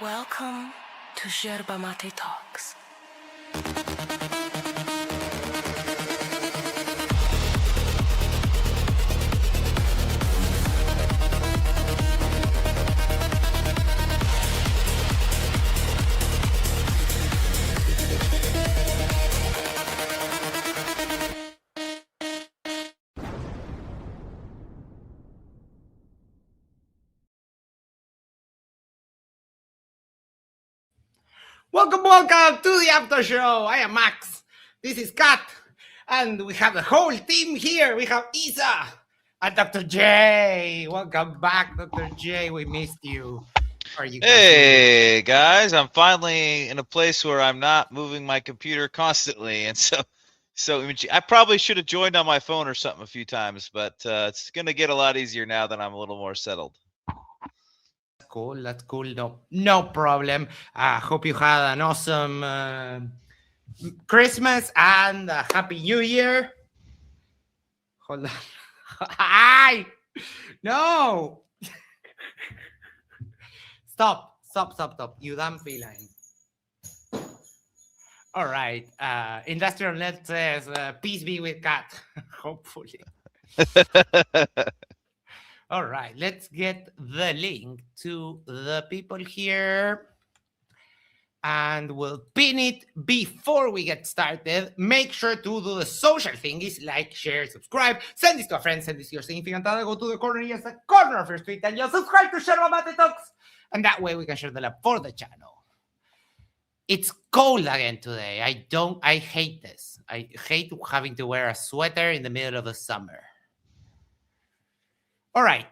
Welcome to Yerba Talks. Welcome to the Aftershow. I am Max. This is Kat. And we have the whole team here. We have Isa and Dr. J. Welcome back, Dr. J. We missed you. How are you guys doing? Hey guys, I'm finally in a place where I'm not moving my computer constantly, and so I probably should have joined on my phone or something a few times, but it's gonna get a lot easier now that I'm a little more settled. That's cool. No problem. Hope you had an awesome Christmas and a Happy New Year. Hold on. Hi! No! Stop. You damn feline. All right. Industrial Net says, peace be with Kat. Hopefully. All right. Let's get the link to the people here. And we'll pin it before we get started. Make sure to do the social thingies, like, share, subscribe, send this to a friend, send this to your significant other, go to the corner, yes, the corner of your street, and you'll subscribe to Yerba Talks. And that way we can share the love for the channel. It's cold again today. I hate this. I hate having to wear a sweater in the middle of the summer. All right.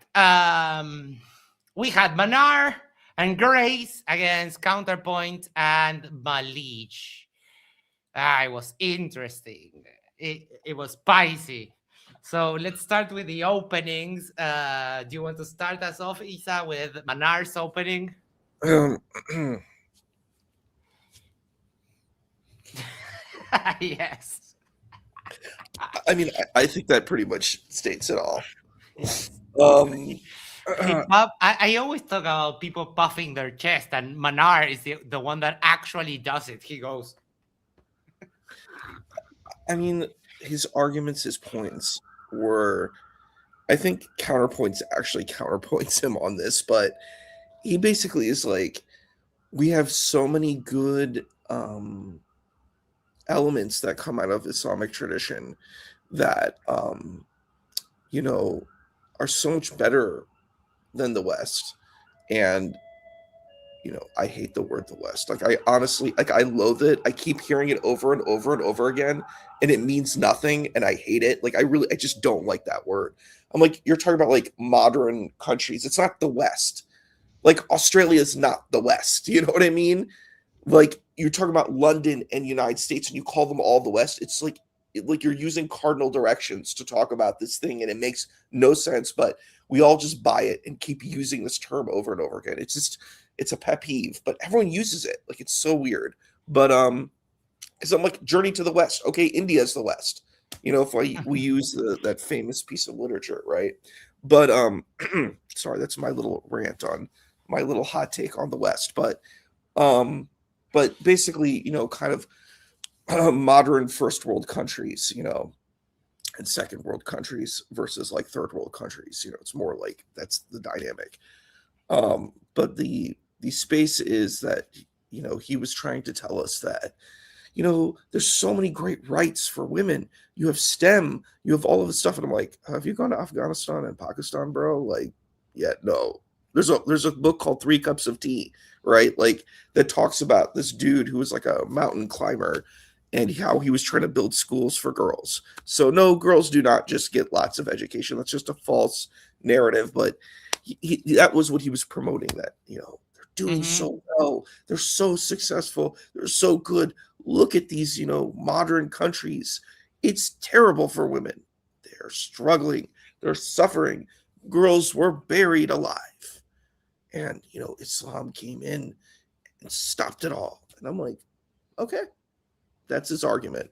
We had Manar and Grace against Counterpoint and Mahleej. It was interesting. It was spicy. So let's start with the openings. Do you want to start us off, Isa, with Manar's opening? Yes. I mean, I think that pretty much states it all. Yes. I always talk about people puffing their chest, and Manar is the one that actually does it. He goes. I mean, his arguments, his points were, I think Counterpoints actually counterpoints him on this, but he basically is like, we have so many good elements that come out of Islamic tradition that, are so much better than the West. And, I hate the word the West. Like, I honestly, I loathe it. I keep hearing it over and over and over again, and it means nothing, and I hate it. Like, I just don't like that word. I'm like, you're talking about, like, modern countries. It's not the West. Like, Australia is not the West. You know what I mean? Like, you're talking about London and United States, and you call them all the West. It's like you're using cardinal directions to talk about this thing, and it makes no sense, but we all just buy it and keep using this term over and over again. It's a pet peeve, but everyone uses it. Like, it's so weird. But because I'm like, journey to the West. Okay, India is the West. If we use that famous piece of literature, right? But sorry, that's my little rant on my little hot take on the West. But basically, kind of modern first world countries, and second world countries versus like third world countries. It's more like that's the dynamic. But the space is that, he was trying to tell us that, there's so many great rights for women. You have STEM, you have all of this stuff. And I'm like, have you gone to Afghanistan and Pakistan, bro? Like, yeah, no. There's a book called 3 Cups of Tea, right? Like, that talks about this dude who was like a mountain climber and how he was trying to build schools for girls. So no, girls do not just get lots of education. That's just a false narrative. But that was what he was promoting, that, they're doing so well. They're so successful. They're so good. Look at these, modern countries. It's terrible for women. They're struggling. They're suffering. Girls were buried alive. And, Islam came in and stopped it all. And I'm like, okay, that's his argument.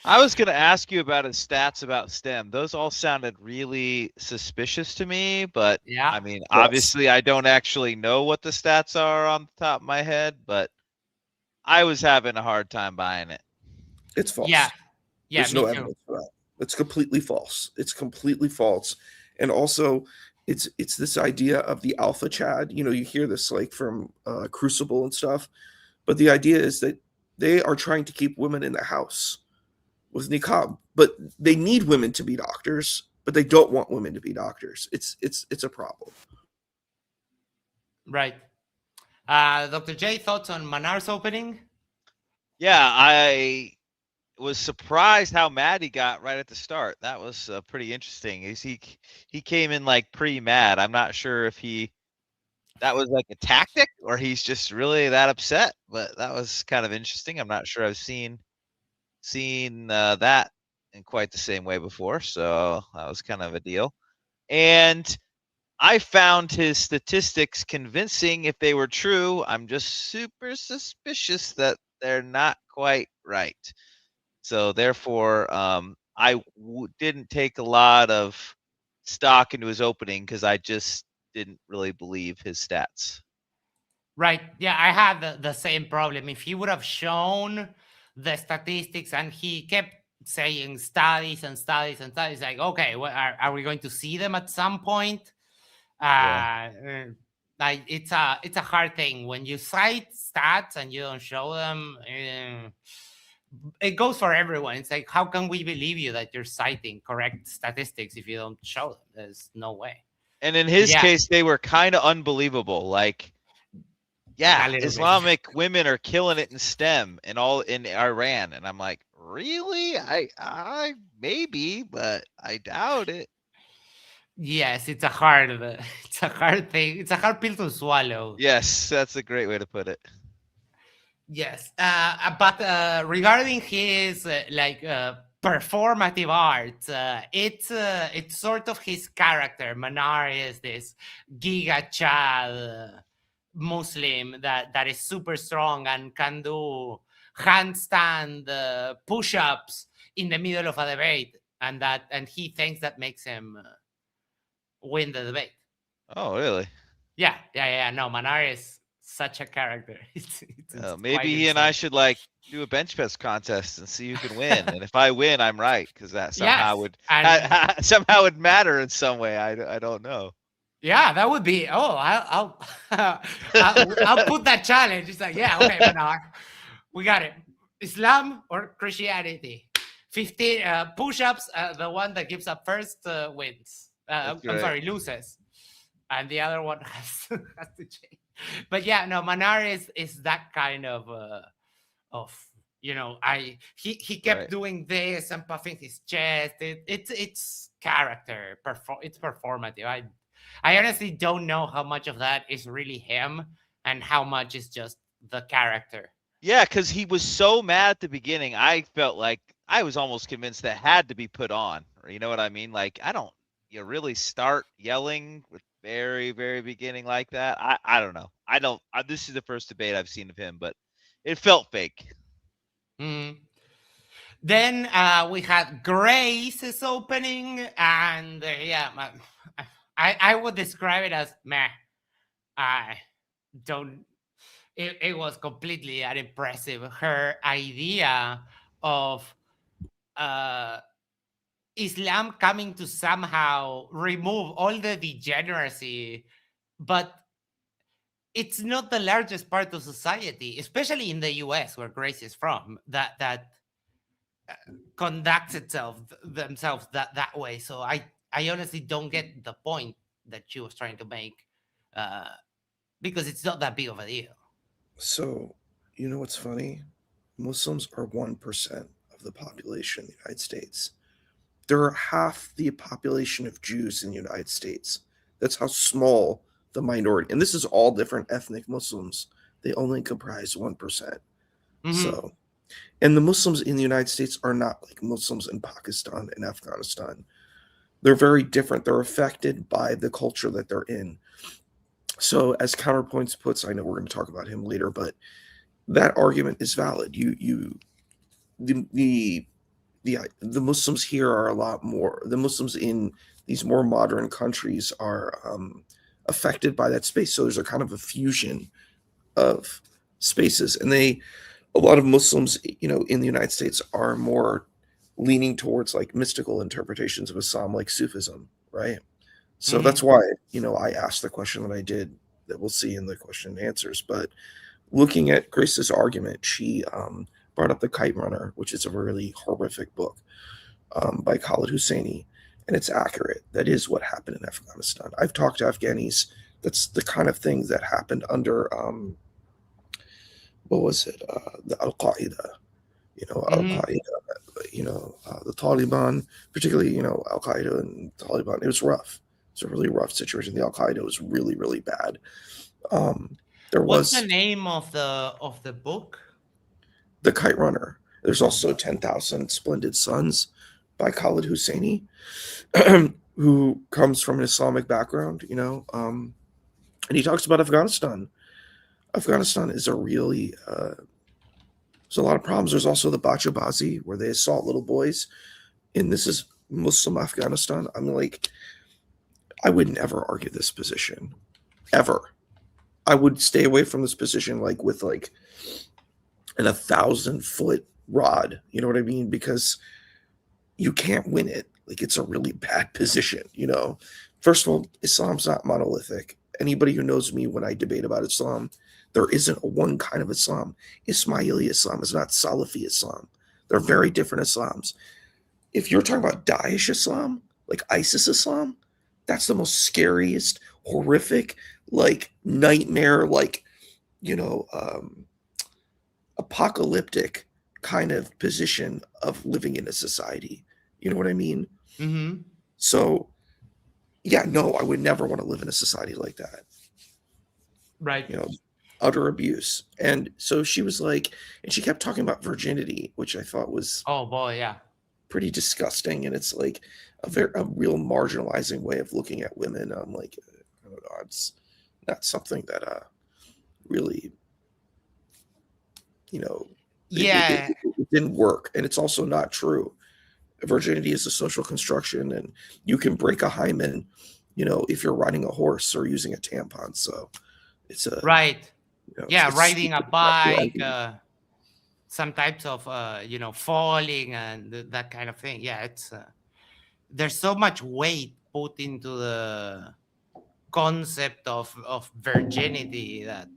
I was going to ask you about his stats about STEM. Those all sounded really suspicious to me, but Yeah. I mean, False. obviously I don't actually know what the stats are on the top of my head, but I was having a hard time buying it. It's false. Yeah. Yeah, There's me no too. evidence for that. It's completely false. It's completely false. And also, it's this idea of the alpha Chad. You know, you hear this like from Crucible and stuff, but the idea is that they are trying to keep women in the house with niqab, but they need women to be doctors, but they don't want women to be doctors. It's a problem. Right. Dr. J, thoughts on Manar's opening? Yeah, I was surprised how mad he got right at the start. That was pretty interesting. He came in like pretty mad. I'm not sure if that was like a tactic or he's just really that upset, but that was kind of interesting. I'm not sure I've seen that in quite the same way before, so that was kind of a deal. And I found his statistics convincing if they were true. I'm just super suspicious that they're not quite right. So therefore, I didn't take a lot of stock into his opening because I just didn't really believe his stats. Right. Yeah, I had the same problem. If he would have shown the statistics and he kept saying studies and studies and studies, like, okay, are we going to see them at some point? Yeah. Like it's a hard thing when you cite stats and you don't show them. It goes for everyone. It's like, how can we believe you that you're citing correct statistics if you don't show them? There's no way. And in his Yeah. case, they were kind of unbelievable. Like, yeah, A little bit. Islamic women are killing it in STEM and all in Iran. And I'm like, really? I maybe, but I doubt it. Yes, it's a hard thing. It's a hard pill to swallow. Yes, that's a great way to put it. Yes, but regarding his performative art, it's sort of his character. Manar is this Giga Chad Muslim that is super strong and can do handstand push-ups in the middle of a debate, and he thinks that makes him win the debate. Oh, really? Yeah. No, Manar is such a character. It's maybe he and I should like do a bench press contest and see who can win. And if I win, I'm right because that somehow somehow would matter in some way. I don't know. Yeah, that would be. Oh, I'll put that challenge. It's like, yeah, okay, Manar, we got it. Islam or Christianity? 15 push-ups. The one that gives up first wins. I'm sorry, loses, and the other one has to change. But yeah, no, Manar is that kind of he kept doing this and puffing his chest. It's character. It's performative. I honestly don't know how much of that is really him and how much is just the character. Yeah, because he was so mad at the beginning. I felt like I was almost convinced that had to be put on. You know what I mean? Like, you really start yelling with very, very beginning like that. I don't know. This is the first debate I've seen of him, but it felt fake. Mm. Then we had Grace's opening, and I would describe it as meh. I don't. It was completely unimpressive. Her idea of Islam coming to somehow remove all the degeneracy, but it's not the largest part of society, especially in the US where Grace is from, that conducts themselves that way. So I honestly don't get the point that she was trying to make, because it's not that big of a deal. So, you know what's funny? Muslims are 1% of the population in the United States. There are half the population of Jews in the United States. That's how small the minority, and this is all different ethnic Muslims. They only comprise 1%. Mm-hmm. So, and the Muslims in the United States are not like Muslims in Pakistan and Afghanistan. They're very different. They're affected by the culture that they're in. So, as Counterpoints puts, I know we're going to talk about him later, but that argument is valid. The the Muslims here are a lot more. The Muslims in these more modern countries are affected by that space. So there's a kind of a fusion of spaces, and a lot of Muslims, in the United States are more leaning towards like mystical interpretations of Islam, like Sufism, right? So that's why, I asked the question that I did, that we'll see in the question and answers. But looking at Grace's argument, she brought up The Kite Runner, which is a really horrific book by Khalid Hosseini, and it's accurate. That is what happened in Afghanistan. I've talked to Afghanis. That's the kind of thing that happened under, what was it? The Al-Qaeda, Al-Qaeda, the Taliban, particularly, Al-Qaeda and Taliban. It was rough. It's a really rough situation. The Al-Qaeda was really, really bad. What's the name of the book? The Kite Runner. There's also 10,000 Splendid Suns by Khalid Hosseini, who comes from an Islamic background, and he talks about Afghanistan. Afghanistan is a really, there's a lot of problems. There's also the Bachabazi, where they assault little boys, and this is Muslim Afghanistan. I'm like, I would never argue this position, ever. I would stay away from this position, like with like an 1,000-foot rod. You know what I mean? Because you can't win it. Like, it's a really bad position. First of all, Islam's not monolithic. Anybody who knows me, when I debate about Islam, there isn't one kind of Islam. Ismaili Islam is not Salafi Islam. They're very different Islams. If you're talking about Daesh Islam, like ISIS Islam, that's the most scariest, horrific, like nightmare, like, apocalyptic kind of position of living in a society. You know what I mean? Mm-hmm. So, yeah, no, I would never want to live in a society like that. Right. Utter abuse. And so she was like, and she kept talking about virginity, which I thought was, oh boy, yeah, pretty disgusting. And it's like a real marginalizing way of looking at women. I'm like, I don't know, it's not something that really, yeah, it didn't work. And it's also not true. Virginity is a social construction, and you can break a hymen, if you're riding a horse or using a tampon. So it's a right. Yeah, riding a bike, some types of falling and that kind of thing. Yeah, it's there's so much weight put into the concept of virginity that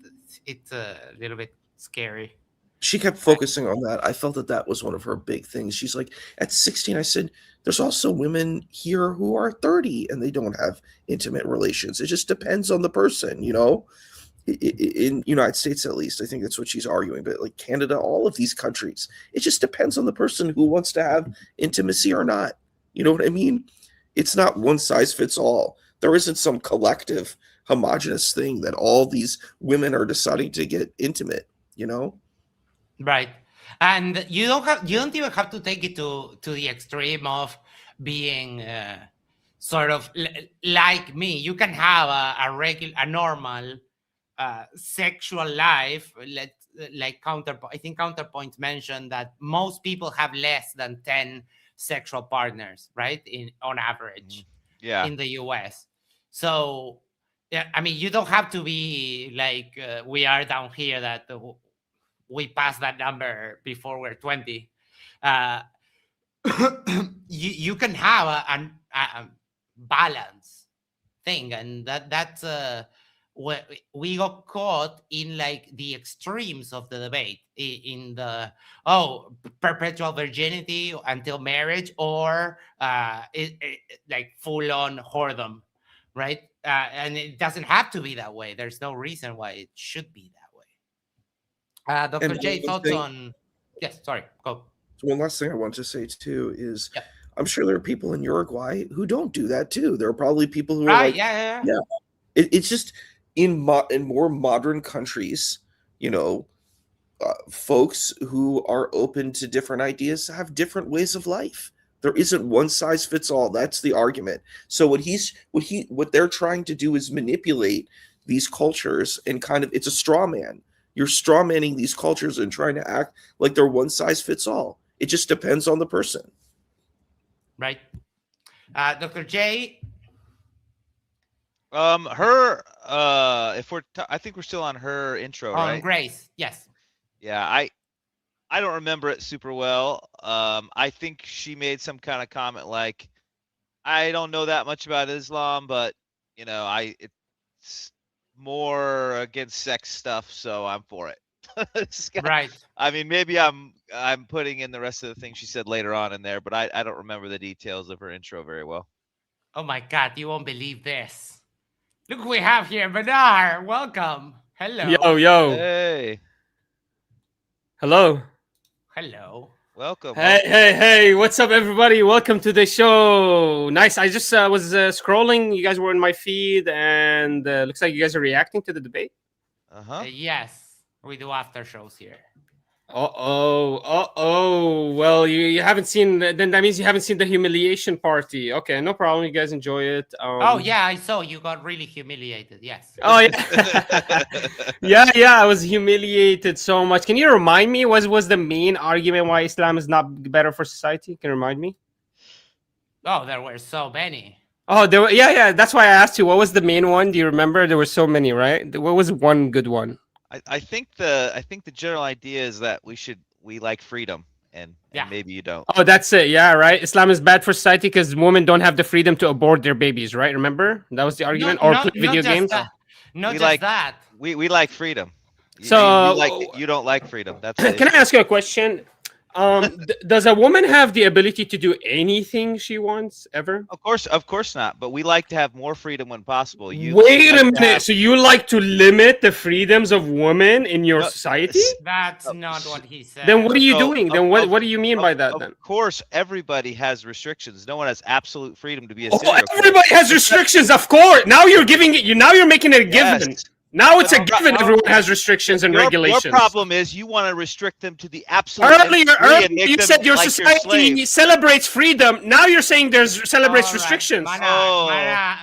it's a little bit scary. She kept focusing on that. I felt that was one of her big things. She's like, at 16, I said, there's also women here who are 30 and they don't have intimate relations. It just depends on the person, in United States, at least. I think that's what she's arguing. But like Canada, all of these countries, it just depends on the person who wants to have intimacy or not. You know what I mean? It's not one size fits all. There isn't some collective homogenous thing that all these women are deciding to get intimate, Right. And you don't even have to take it to the extreme of being sort of like me. You can have a normal sexual life. I think Counterpoint mentioned that most people have less than 10 sexual partners, right? On average, in the US. So, yeah, I mean, you don't have to be like we are down here, that we pass that number before we're 20. You can have a balance thing, and that's we got caught in like the extremes of the debate, in the perpetual virginity until marriage, or like full-on whoredom, right? And it doesn't have to be that way. There's no reason why it should be that way. Dr. J, thoughts on? Yes, sorry, go. So one last thing I want to say too is, I'm sure there are people in Uruguay who don't do that too. There are probably people who are like, yeah. It's just in more modern countries, folks who are open to different ideas have different ways of life. There isn't one size fits all. That's the argument. So what they're trying to do is manipulate these cultures, and kind of, it's a straw man. You're straw manning these cultures and trying to act like they're one size fits all. It just depends on the person. right? Dr. J. If I think we're still on her intro, On right? Grace, yes. Yeah, I don't remember it super well. I think she made some kind of comment like, I don't know that much about Islam, but it's more against sex stuff, so I'm for it. Right. I mean, maybe I'm putting in the rest of the things she said later on in there, but I don't remember the details of her intro very well. Oh my God, you won't believe this. Look who we have here, Manar. Welcome. Hello. Yo. Hey, Hello. Hello. welcome. Hey. What's up, everybody? Welcome to the show. Nice. I just was scrolling. You guys were in my feed, and looks like you guys are reacting to the debate. Yes, we do after shows here. Well, you haven't seen. Then that means you haven't seen the humiliation party. Okay, no problem. You guys enjoy it. Oh yeah, I saw you got really humiliated. Yes. Oh yeah. yeah. I was humiliated so much. Can you remind me? Was the main argument why Islam is not better for society? Can you remind me? Oh, there were so many. Oh, there were, yeah. That's why I asked you. What was the main one? Do you remember? There were so many, right? What was one good one? I think the general idea is that we like freedom, and Yeah. maybe you don't. Oh, that's it. Yeah, right. Islam is bad for society because women don't have the freedom to abort their babies, right? Remember that was the argument. Or play video games. Not We just like- that. We like freedom. So- you don't like freedom. That's Can I ask you a question? Does a woman have the ability to do anything she wants ever? Of course not. But we like to have more freedom when possible. Wait a minute. So you like to limit the freedoms of women in your society? That's not what he said. Then what are you So, doing? Then what do you mean by that? Then Of course, everybody has restrictions. No one has absolute freedom to be a oh, serial killer. everybody has restrictions. Of course. Now you're giving it. Now you're making it a given. Yes. Now it's a But- given. Everyone has restrictions and regulations. Your problem is you want to restrict them to the absolute. Earlier you said your society celebrates freedom. Now you're saying there's celebrates All right. restrictions.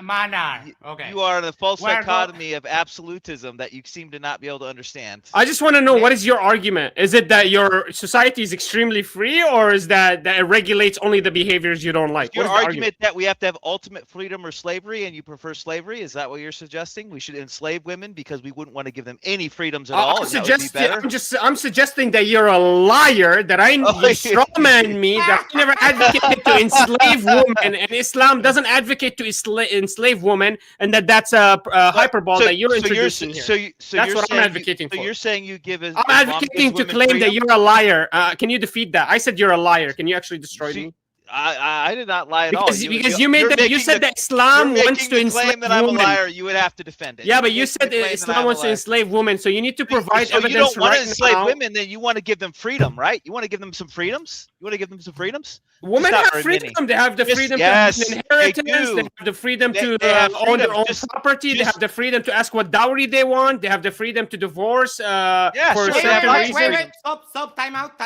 Manar. Okay. You are in a false We're go- dichotomy of absolutism that you seem to not be able to understand. I just want to know, what is your argument? Is it that your society is extremely free, or is that it regulates only the behaviors you don't like? Your What is the argument that we have to have ultimate freedom or slavery, and you prefer slavery? Is that what you're suggesting? We should enslave women because we wouldn't want to give them any freedoms at all. and that would be better? I'm suggesting that you're a liar. That you strawman me. That I never advocated to enslave women, and Islam doesn't advocate to enslave women, and that's a hyperbole that you're introducing here. That's what I'm advocating for. So you're saying you give I'm advocating to claim that you're a liar. Can you defeat that? I said you're a liar. Can you actually destroy me? I did not lie at all. Because you made that. You said that Islam wants to enslave claim that I'm a women. liar. You would have to defend it. Yeah, but you said that Islam wants to enslave women, so you need to provide So evidence you don't want right to enslave now. women, then you want to give them freedom, right? You want to give them some freedoms. You want to give them some freedoms. Women not have very freedom. many. They have the Yes, freedom yes, to they inheritance. do. They have the freedom They to have own their freedom. own Just- property. They just- have the freedom to ask what dowry they want. They have the freedom to divorce for sure, certain wait, reasons. Wait. Stop. Time out.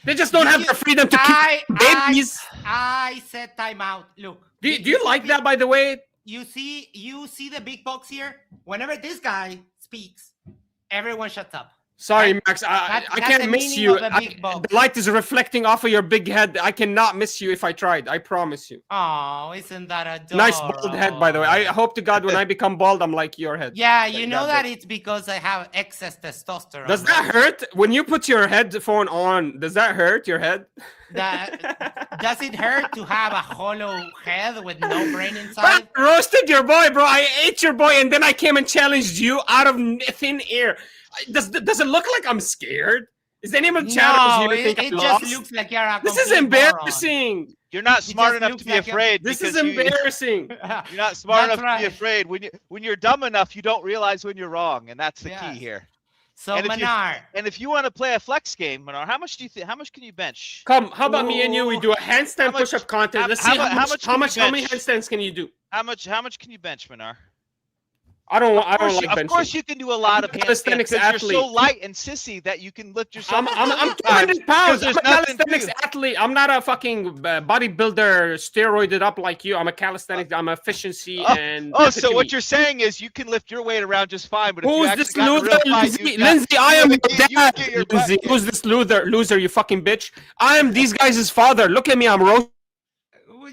They just don't have the freedom to keep babies. I said time out. Look. Do you like that, by the way? You see the big box here? Whenever this guy speaks, everyone shuts up. Sorry, That- Max. I that's can't the miss meaning you. of the big box. The light is reflecting off of your big head. I cannot miss you if I tried. I promise you. Oh, isn't that adorable? Nice bald head, by the way. I hope to God when I become bald, I'm like your head. Yeah, you know That's that it's because I have excess testosterone. Does that right? hurt when you put your headphone on? Does that hurt your head? Does it hurt to have a hollow head with no brain inside? I roasted your boy, bro. I ate your boy, and then I came and challenged you out of thin air. Does it look like I'm scared? Is any of the channels No, here think it I'm just lost? looks like you're a This is complete moron. embarrassing. You're not smart just enough looks to be like a- afraid. This is because you- embarrassing. You're not smart That's enough to be right. afraid. When you're dumb enough, you don't realize when you're wrong, and that's the Yes. key here. So And if you- Manar, And if you want to play a flex game, Manar, how much can you bench? Come, how about me and you? We do a How handstand much- push-up contest. Let's how see how mu- how much. much How can much? you How many bench? handstands can you do? How much can you bench, Manar? I don't like Of benching. course, you can do a lot of handstands calisthenics because you're so athlete. light and sissy that you can lift yourself. I'm up 200 pounds. there's I'm a nothing to calisthenics do. athlete. I'm not a fucking bodybuilder steroided up like you. I'm a calisthenics. I'm efficiency and. Oh, so what epitome. you're saying is you can lift your weight around just fine, but if you Who's actually this got in a loser? real fight, Lindsay, you'd got- Lindsay, I you am would your get- you would dad. get your butt Lindsay, kicked. who's this loser? You fucking bitch. I am these guys' father. Look at me. I'm roasting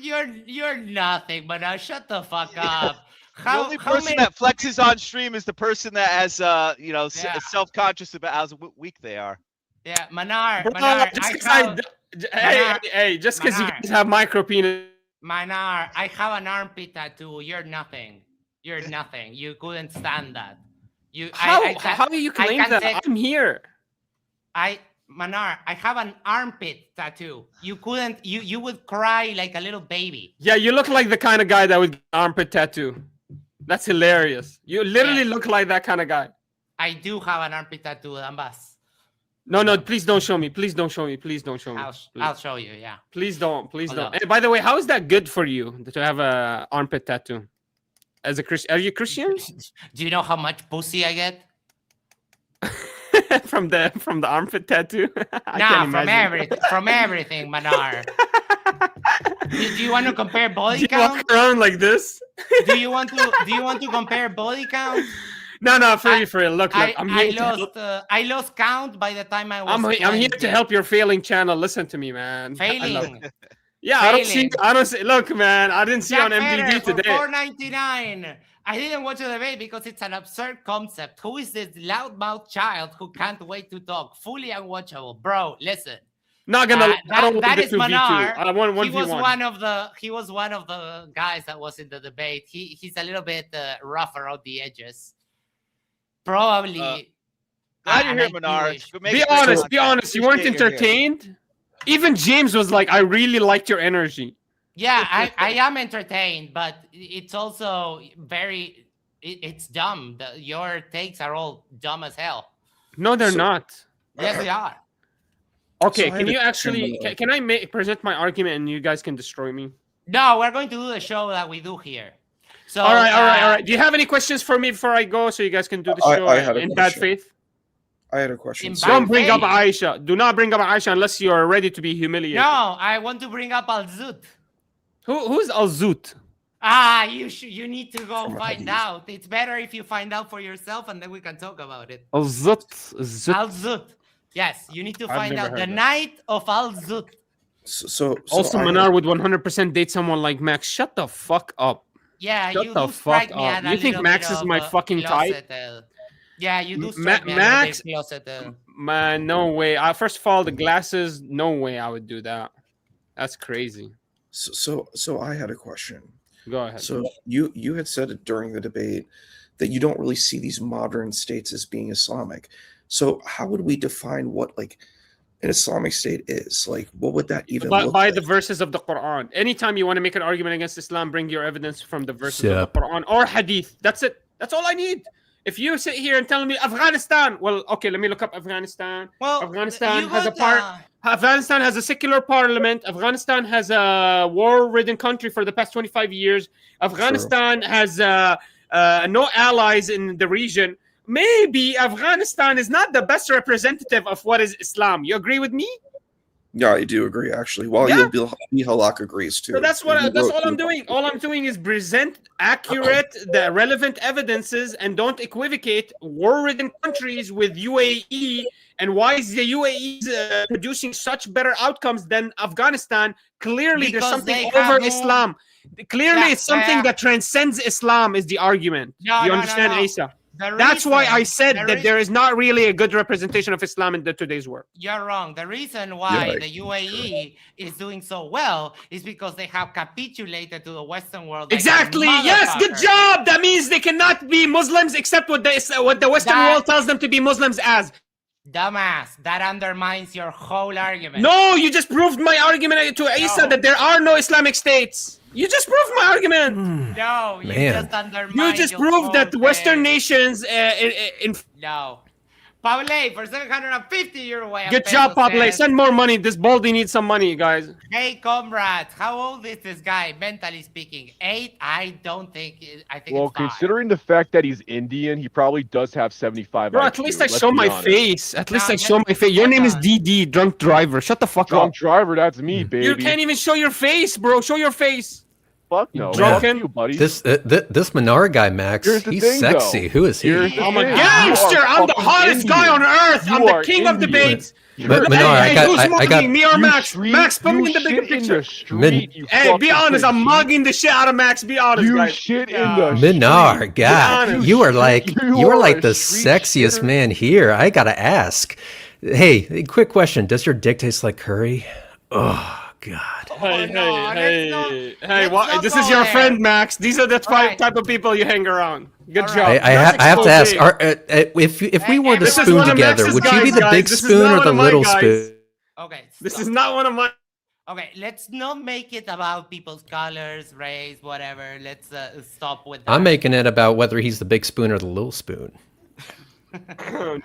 you're nothing, Manar. Shut the fuck up. The only person that flexes on stream is the person that has, Yeah. self-conscious about how weak they are. Yeah, Manar. Bro, Manar, just because you Manar. guys have micro penis. Manar, I have an armpit tattoo. You're nothing. You're nothing. You couldn't stand that. How do you claim that? I'm here. Manar, I have an armpit tattoo. You couldn't. You would cry like a little baby. Yeah, you look like the kind of guy that would get an armpit tattoo. That's hilarious. You literally look like that kind of guy. I do have an armpit tattoo, ambas. No, please don't show me. Please don't show me. Please don't show me. I'll show you. Yeah. Please don't. Please Hold don't. on. Hey, by the way, how is that good for you to have a armpit tattoo? As a Christian, are you Christian? Do you know how much pussy I get? from the armpit tattoo? Nah, from everything, Manar. do you want to compare body Do you count? walk around like this? Do you want to compare body count? No, for real. Look, I'm here to help. I lost count by the time I was. I'm here to help your failing channel. Listen to me, man. Failing. Yeah, I don't see. Look, man, I didn't see you on MDB for today. $4.99. I didn't watch the debate because it's an absurd concept. Who is this loudmouth child who can't wait to talk? Fully unwatchable, bro. Listen. Not gonna. That is Manar. I want he was one of the guys that was in the debate. He's a little bit rough around the edges. Probably. Glad you're here, Manar. Be honest. You weren't entertained. Even James was like, "I really liked your energy." Yeah, I am entertained, but it's also it's dumb. Your takes are all dumb as hell. No, they're not. Yes, they are. Okay, can you actually can I present my argument and you guys can destroy me? No, we're going to do the show that we do here. So all right. Do you have any questions for me before I go, so you guys can do the show in bad faith? I had a question. Don't bring up Aisha. Do not bring up Aisha unless you are ready to be humiliated. No, I want to bring up Al-Zut. Who's Al-Zut? You need to go find out. It's better if you find out for yourself, and then we can talk about it. Al-Zut. Al-Zut. Yes, you need to find out. The night of Al-Zut. So also, Manar would 100% date someone like Max. Shut the fuck up. Yeah, Shut the fuck up. You think Max is my fucking type? Yeah, you do strike me Max. Closet. Man, no way. First of all, the glasses. No way I would do that. That's crazy. So I had a question. Go ahead. So you had said it during the debate that you don't really see these modern states as being Islamic. So how would we define what like an Islamic state is? Like, what would that even look by like? the verses of the Quran. Anytime you want to make an argument against Islam, bring your evidence from the verses of the Quran or Hadith. That's it. That's all I need. If you sit here and tell me Afghanistan, well, okay, let me look up Afghanistan. Well, Afghanistan has a secular parliament. Afghanistan has a war-ridden country for the past 25 years. Afghanistan has no allies in the region. Maybe Afghanistan is not the best representative of what is Islam. You agree with me? Yeah, I do agree, actually. Well, Yeah. Halak agrees too. So that's all I'm doing. All I'm doing is present accurate, the relevant evidences, and don't equivocate war-ridden countries with UAE. And why is the UAE producing such better outcomes than Afghanistan? Clearly, there's something over Islam. Clearly, it's something that transcends Islam. Is the argument? You understand, Asa? That's why I said that there is not really a good representation of Islam in today's world. You're wrong. The reason why the UAE is doing so well is because they have capitulated to the Western world. Exactly. Yes. Good job. That means they cannot be Muslims except what the Western world tells them to be Muslims as. Dumbass. That undermines your whole argument. No, you just proved my argument to Asa that there are no Islamic states. You just proved my argument. No, you just undermined. You just proved that Western nations. No, Pablo, for 750 euro. Good job, Pablo. Send more money. This Baldy needs some money, guys. Hey, comrades, how old is this guy, mentally speaking? 8? I don't think. I think. Well, it's 5. considering the fact that he's Indian, he probably does have 75. Bro, IQ, at least I show my face. At least I show my face. Your hold name is on. DD, drunk driver. Shut the fuck Drunk up. driver, that's me, baby. You can't even show your face, bro. Show your face. Fuck no. Drunken. Fuck you, buddy. This Manar guy, Max, Here's the he's thing, sexy. though. Who is he? Here's the I'm a thing. gangster. You are I'm the fucking hottest guy on Indian. earth. I'm You the are king of Indian. debates. But Manar, I who's got mugging me or You Max? street- Max, put you me in the bigger shit in picture. the street, you Hey, be fucking honest. I'm prick. mugging the shit out of Max. Be honest, You guys. shit in Yeah. the Manar, street. God, honest. you are like You are like a the street sexiest shitter. man here. I gotta ask. Hey, quick question: does your dick taste like curry? Oh God. Hey, no, let's hey! What? not This go is your there. friend, Max. These are the Right. type of people you hang around. Good All job. right. I That's have to ask: exposé. if we were to This is spoon one of together, Max's would you guys, be the guys. big This is spoon not or one the of my little guys. spoon? Okay. This stop. is not one of my. Okay, let's not make it about people's colors, race, whatever. Let's stop with that. I'm making it about whether he's the big spoon or the little spoon.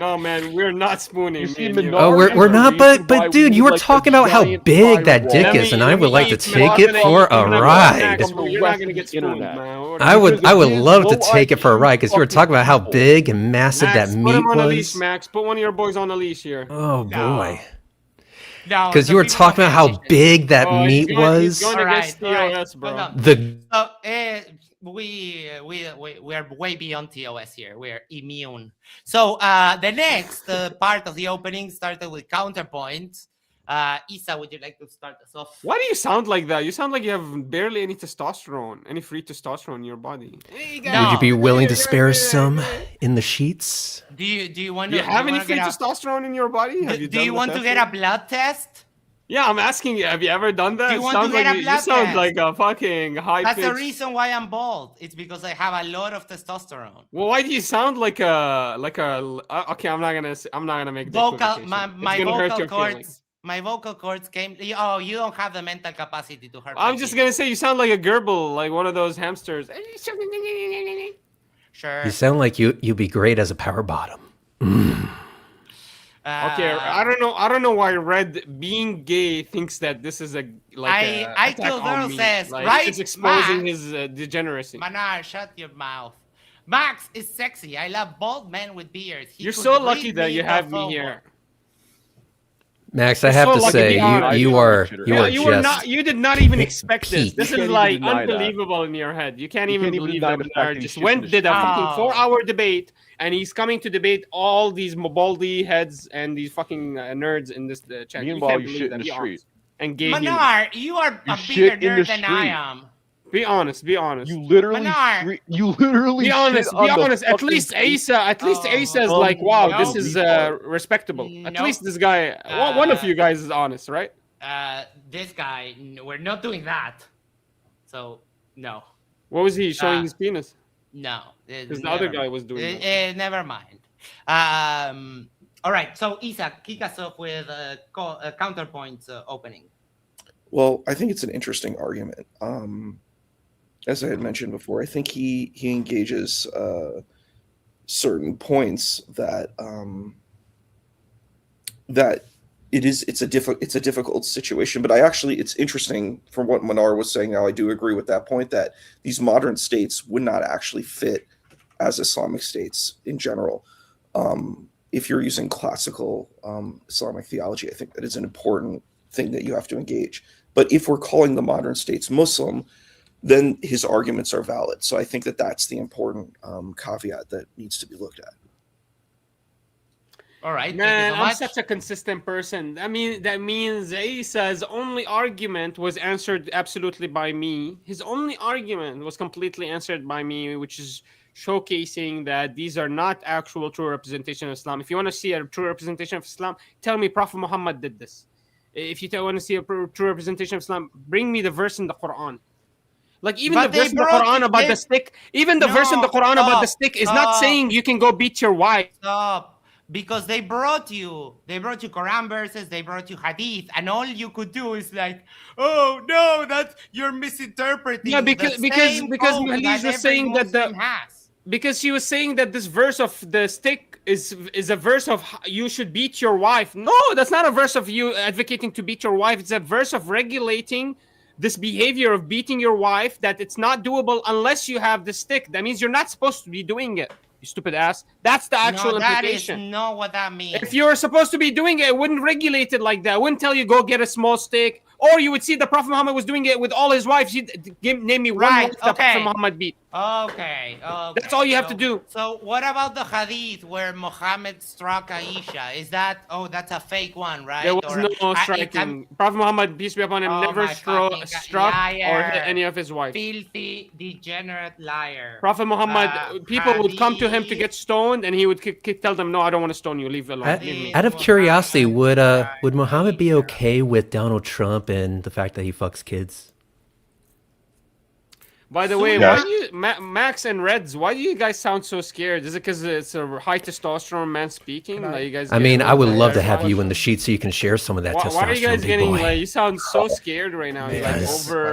No, man, we're not spooning. You me see, and you. Menard Oh, we're is the not, reason why but we dude, need, you were like, a talking about how giant big that dick firewall. is, and I would like to eat, take man. it for a You're not ride. Max, From the You're not rest gonna of get the spooned, internet. man. I would Because love to these take it for a low ride because you were IQ talking about how people. big and massive Max, that put meat him on a leash, was. Max. Put one of your boys on a leash here. Oh boy. No, Because the you were people talking about how competition. big that Oh, meat he's was. going All against right, all right, TOS, bro. hold on. The So we're way beyond TOS here. We're immune. So the next part of the opening started with counterpoint. Isa, would you like to start us off? Why do you sound like that? You sound like you have barely any testosterone, any free testosterone in your body. Hey, No. Would you be willing to Yeah, spare yeah, some yeah. in the sheets? Do you want Do to? you have any wanna free get a- testosterone in your body? Have Do, you do done you the want to get a testing? blood test? Yeah, I'm asking you. Have you ever done that? Do you It want to sounds get like a you blood sound test? like a fucking high That's the pitched. reason why I'm bald. It's because I have a lot of testosterone. Well, why do you sound like a okay? I'm not gonna make the Vocal, equivocation. my It's gonna hurt vocal your feelings. cords. My vocal cords came. Oh, you don't have the mental capacity to hurt. I'm my just feelings. gonna say you sound like a gerbil, like one of those hamsters. Sure. You sound like you'd be great as a power bottom. Okay, I don't know why Red, being gay, thinks that this is a I attack told on girl me. says, Like, right, it's exposing Max? his degeneracy. Manar, shut your mouth. Max is sexy. I love bald men with beards. He You're could so read lucky that me you the have me phone here. book. Max, I You're have so to lucky say, to be honest. you are Yeah, you were just not. You did not even expect this. peak. This You is can't like even deny that. unbelievable in your head. You can't You even can't even believe deny that the fact Manar that he just shits in went the did a street. fucking Oh. 4-hour debate, and he's coming to debate all these baldy heads and these fucking nerds in this chat. Meanwhile, can't you believe shit that. in the Be street. honest. And gay humans. Manar, you are You a shit bigger in the nerd than I street. am. Be honest. Be honest. You literally, Manar. Be honest. shit Be on the honest. At fucking least street. Asa. At least Oh, Asa is like, wow, this no. is respectable. At Nope. least this guy. One of you guys is honest, right? This guy, we're not doing that. So, no. What was he showing his penis? No. Because the other guy was doing that. Never mind. All right. So, Isa, kick us off with a counterpoint opening. Well, I think it's an interesting argument. As I had mentioned before, I think he engages certain points that that it's a difficult situation. But it's interesting from what Manar was saying. Now I do agree with that point that these modern states would not actually fit as Islamic states in general. If you're using classical Islamic theology, I think that is an important thing that you have to engage. But if we're calling the modern states Muslim, then his arguments are valid. So I think that that's the important caveat that needs to be looked at. All right. Man, thank you so I'm much. such a consistent person. That means Isa's only argument was answered absolutely by me. His only argument was completely answered by me, which is showcasing that these are not actual true representation of Islam. If you want to see a true representation of Islam, tell me Prophet Muhammad did this. If you want to see a true representation of Islam, bring me the verse in the Quran. Like even But the verse in the brought- Quran about the stick, even the verse in the Quran about the stick is not saying you can go beat your wife. Stop. Because they brought you Quran verses, they brought you Hadith, and all you could do is like, oh no, that's you're misinterpreting. Yeah, because the same code Mahleej that was saying that Muslim has. because she was saying that this verse of the stick is a verse of you should beat your wife. No, that's not a verse of you advocating to beat your wife. It's a verse of regulating this behavior of beating your wife, that it's not doable unless you have the stick. That means you're not supposed to be doing it, you stupid ass. That's the actual No, that implication. is not what that means. If you're supposed to be doing it, it wouldn't regulate it like that. It wouldn't tell you go get a small stick. Or you would see the Prophet Muhammad was doing it with all his wives. Name me one Right, wife that okay. Prophet Muhammad beat. Okay. That's all you have to do. So what about the hadith where Muhammad struck Aisha? Is that? Oh, that's a fake one, right? There was no striking. Prophet Muhammad, peace be upon him, Oh never my fucking struck or hit liar. any of his wives. Filthy, degenerate liar. Prophet Muhammad, people would come to him to hadith. get stoned, and he would tell them, "No, I don't want to stone you. Leave it alone. Leave me." Out of curiosity, would Muhammad be okay with Donald Trump and the fact that he fucks kids? By the way, Yeah. why do you, Max and Reds? Why do you guys sound so scared? Is it because it's a high testosterone man speaking? Like you guys. I mean, I would love to have you in the sheet so you can share some of that testosterone. Why are you guys big getting boy. like? You sound so scared right now. You're like Yes. over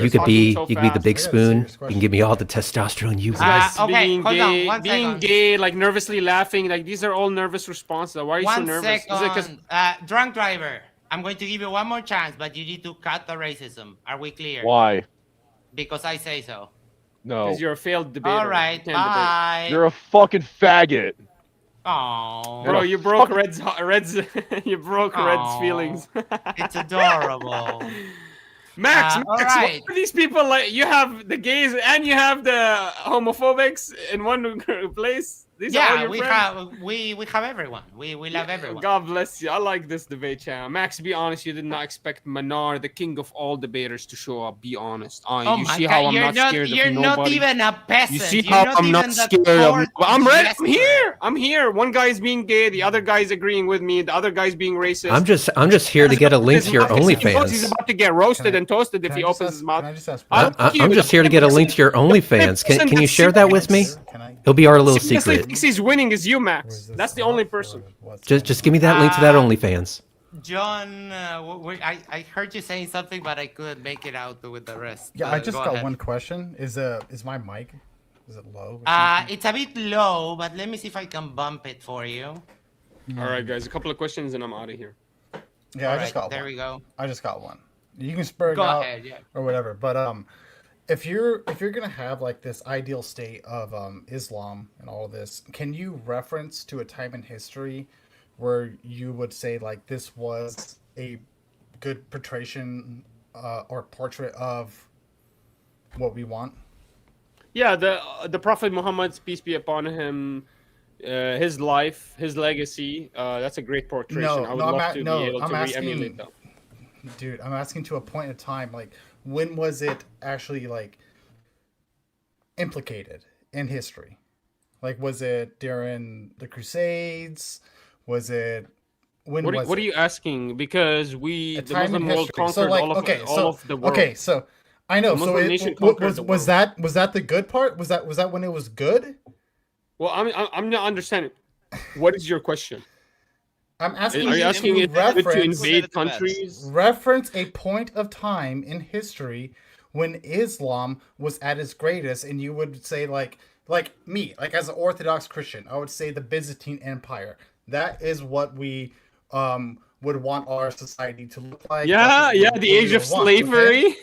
You could be the big spoon. You can give me all the testosterone you want. Okay, being hold gay, on, one being second. gay, like nervously laughing, like these are all nervous responses. Why are you so One nervous? Is it 'cause- second. Drunk driver. I'm going to give you one more chance, but you need to cut the racism. Are we clear? Why? Because I say so. No. Because you're a failed debater. All right. You can't debate. Bye. You're a fucking faggot. Aww. Bro, you broke Red's you broke Red's Aw. feelings. It's adorable. Max, all Max, right. what are these people like? You have the gays and you have the homophobics in one place. These are all Yeah, your we friends? have we have everyone. We love everyone. God bless you. I like this debate channel. Max, be honest. You did not expect Manar, the king of all debaters, to show up. Be honest. Oh You my see God, how I'm you're not scared You're of not nobody. even a peasant. You see You're how not I'm even not the scared of. court I'm ready. I'm jester. here. I'm here. One guy's being gay, the other guy's agreeing with me, the other guy's being racist. I'm just here to get a link to your He knows he's OnlyFans. about to get roasted and toasted if Can he I just opens ask- his mouth. Can I just ask? I'm just here to get a link to your OnlyFans. Can you share that with me? Can I? It'll be our little Seriously secret. thinks he's winning is you, Or is Max. this That's the not, only or person. what's Just give me that link to that OnlyFans. John, I heard you saying something, but I couldn't make it out with the rest. Yeah, I just go got ahead. one question. Is my mic? Is it low? or something? It's a bit low, but let me see if I can bump it for you. All right, guys, a couple of questions and I'm out of here. Yeah, I All just right, got there one. we go. I just got one. You can spur it Go out ahead, yeah. or whatever. But if you're gonna have like this ideal state of Islam and all of this, can you reference to a time in history where you would say like this was a good portrayal or portrait of what we want? Yeah, the Prophet Muhammad, peace be upon him, his life, his legacy. That's a great portrait. No, I would no, I'm love at- to no, be able I'm to asking- re-emulate that. Dude, I'm asking to a point in time, like when was it actually like implicated in history? Like was it during the Crusades? Was it when What was are it? you asking? Because A the time in Muslim world history. conquered So like all of the world. okay, so I know. The So Muslim it nation conquered the was world. that the good part? Was that when it was good? Well, I'm not understanding. What is your question? I'm asking Are you you asking to it good to reference invade countries? reference a point of time in history when Islam was at its greatest, and you would say like me, like as an Orthodox Christian, I would say the Byzantine Empire. That is what we would want our society to look like. Yeah, That's yeah, what the we age of would want, okay? slavery.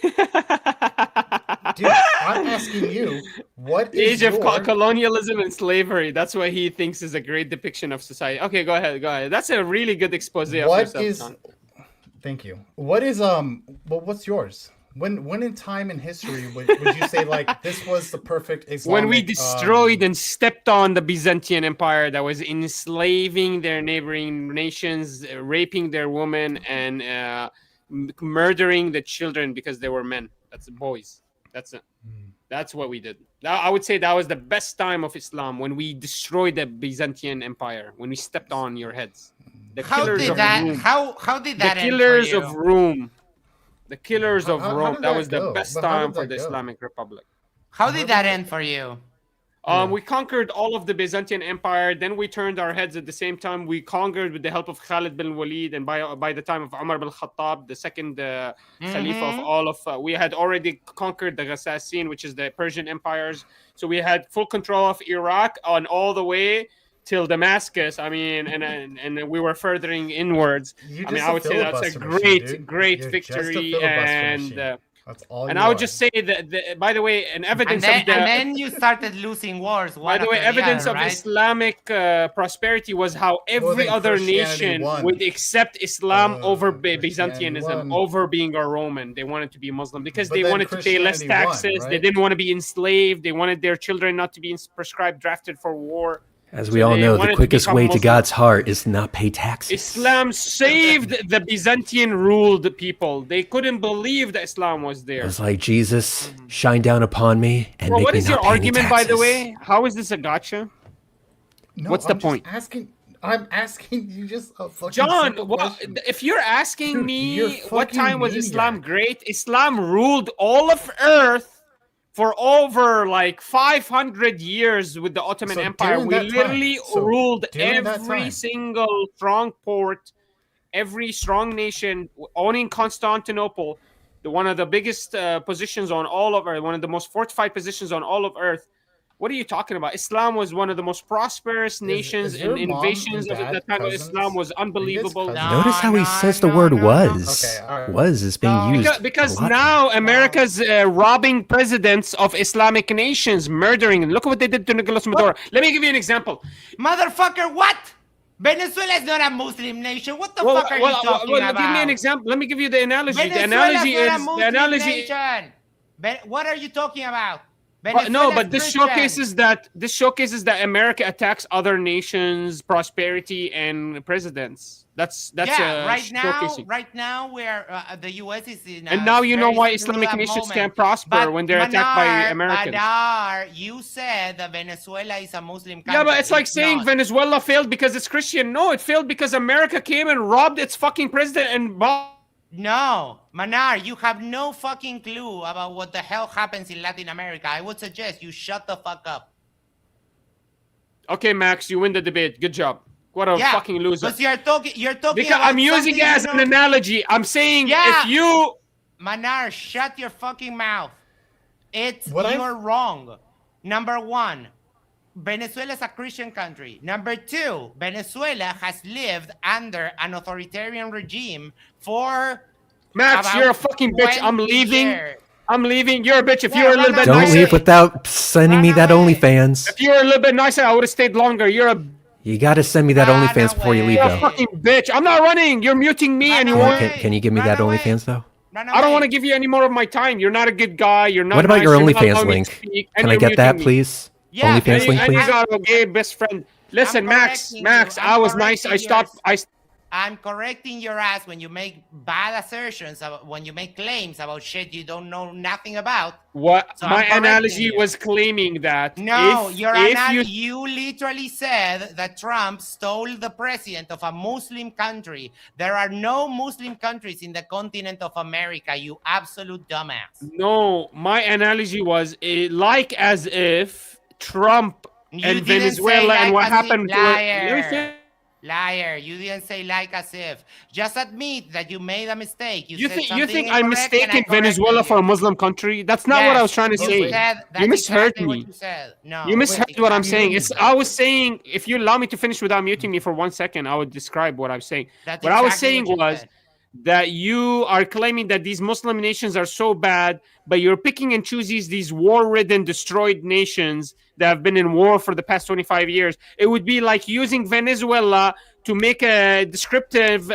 Dude, I'm asking you, what The is age of your... colonialism and slavery. That's what he thinks is a great depiction of society. Okay, go ahead. That's a really good expose of What yourself, is... John. Thank you. What is well, what's yours? When in time in history would you say like this was the perfect Islamic, When we destroyed and stepped on the Byzantine Empire that was enslaving their neighboring nations, raping their women, and murdering the children because they were men. That's boys. That's what we did. I would say that was the best time of Islam, when we destroyed the Byzantine Empire, when we stepped on your heads. The How killers did of that? Rome. How did that The end for killers you? of Rome. The killers of How Rome. did That that was the go? best But how time did for that the go? Islamic Republic. How did that end for you? We conquered all of the Byzantine Empire. Then we turned our heads at the same time. We conquered with the help of Khalid bin Walid, and by the time of Umar bin Khattab, the second Khalifa of all of, we had already conquered the Ghassasin, which is the Persian empires. So we had full control of Iraq on all the way till Damascus. I mean, and we were furthering inwards. You're I mean, just I would say that's a filibuster machine, great, dude. great You're just a victory. filibuster And machine. That's all. And you I would are. just say that, by the way, an evidence and of the. then you started losing wars. By the way, evidence of Islamic prosperity was how every then other Christianity nation won. would accept Islam over Christianity Byzantianism, won. over being a Roman. They wanted to be Muslim because But they then wanted to pay less Christianity won, taxes. They right? didn't want to be enslaved. They wanted their children not to be prescribed, drafted for war. As So we all they know, wanted the to quickest become way to Muslim. God's heart is to not pay taxes. Islam saved the Byzantine ruled people. They couldn't believe that Islam was It there. was like, Jesus, shine down upon me and Well, make what me is not your pay any argument, by the taxes. way? How is this a gotcha? No, What's the I'm just point? I'm asking you just a fucking John, simple question. if you're asking Dude, you're me what fucking time was maniac. Islam great, Islam ruled all of Earth for over like 500 years with the Ottoman So Empire. during We that time- literally so ruled during that every time- single strong port, every strong nation, owning Constantinople, one of the biggest positions on all of Earth, one of the most fortified positions on all of Earth. What are you talking about? Islam was one of the most prosperous nations, is your and mom invasions and of the dad time of cousins? Islam was Are you guys unbelievable. cousins? Notice how he No, says the no, word no, no. was. Okay, all right. Was is being No. used. Because a lot. now America's robbing presidents of Islamic nations, murdering them. Look at what they did to Nicolas Maduro. Let me give you an example. Motherfucker, what? Venezuela is not a Muslim nation. What the fuck are you talking about? Give me an example. Let me give you the analogy. Venezuela The analogy is not a is Muslim the analogy. nation. What are you talking about? No, Venezuela's but this Christian. showcases that America attacks other nations' prosperity and presidents. That's showcasing. Right now, where the U.S. is in, And now you know very why screwed Islamic up nations moment. can't prosper But when they're attacked by Americans. Manar, you said that Venezuela is a Muslim country. Yeah, but it's like saying not. Venezuela failed because it's Christian. No, it failed because America came and robbed its fucking president and bombed. No, Manar, you have no fucking clue about what the hell happens in Latin America. I would suggest you shut the fuck up. Okay, Max, you win the debate. Good job. What a fucking loser. Because you're talking Because about I'm using it as an analogy. I'm saying if you... Manar, shut your fucking mouth. What You're wrong. Number one, Venezuela is a Christian country. Number two, Venezuela has lived under an authoritarian regime for Max, about you're a fucking bitch. I'm 20 leaving. years. I'm leaving. You're a bitch. If Yeah, you were a little run bit away. Don't nicer, leave without sending me Run that away. OnlyFans. if you were a little bit nicer, I would have stayed longer. You're a You got to send me that Run OnlyFans before you leave, away. You're a though. fucking bitch. I'm not running. You're muting me, Run and you away. won't. Can you give me Run that away. OnlyFans, though? Run I don't away. want to give you any more of my time. You're not a good guy. You're not. What about nice. your You're not OnlyFans allowing me to link? speak, and Can I you're get that, muting me. please? Yeah, OnlyFans and link, And you please? got a gay best friend. Listen, Max. correcting Max, you. I I'm was nice. I correcting stopped. I'm correcting your ass when you make bad assertions, when you make claims about shit you don't know nothing about. What So my I'm correcting analogy you. was claiming that. No, if you literally said that Trump stole the president of a Muslim country. There are no Muslim countries in the continent of America, you absolute dumbass. No, my analogy was like as if Trump You and didn't Venezuela say and what like as if- happened to liar. Liar, you didn't say like as if. Just admit that you made a mistake. You said think something I'm incorrect and I mistaken corrected Venezuela you. for a Muslim country? That's not what I was trying to You say. said that's You misheard exactly me. What you said. No, You misheard what I'm saying. exactly. I was saying, if you allow me to finish without muting me for 1 second, I would describe what I'm saying. That's What I was exactly saying what you was said. that you are claiming that these Muslim nations are so bad, but you're picking and choosing these war-ridden, destroyed nations that have been in war for the past 25 years. It would be like using Venezuela to make a descriptive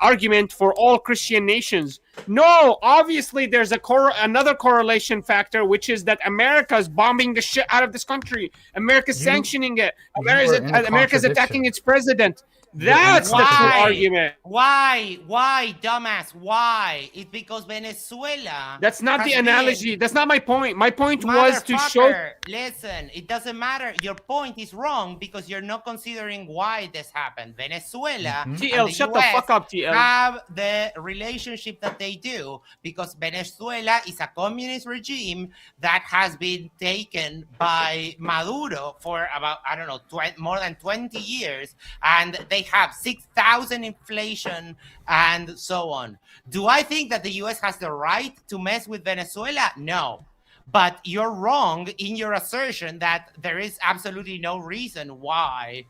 argument for all Christian nations. No, obviously there's another correlation factor, which is that America is bombing the shit out of this country. America's sanctioning it. were in a America's attacking contradiction. its president. That's the true Why? argument. Why, dumbass? Why? It's because Venezuela. That's not has the been- analogy. That's not my point. My point was to show. Motherfucker, listen, it doesn't matter. Your point is wrong because you're not considering why this happened. Venezuela and TL, the shut the US fuck up, TL. have the relationship that they do because Venezuela is a communist regime that has been taken by Maduro for about, I don't know, more than 20 years, and they have 6,000 inflation and so on. Do I think that the US has the right to mess with Venezuela? No. But you're wrong in your assertion that there is absolutely no reason why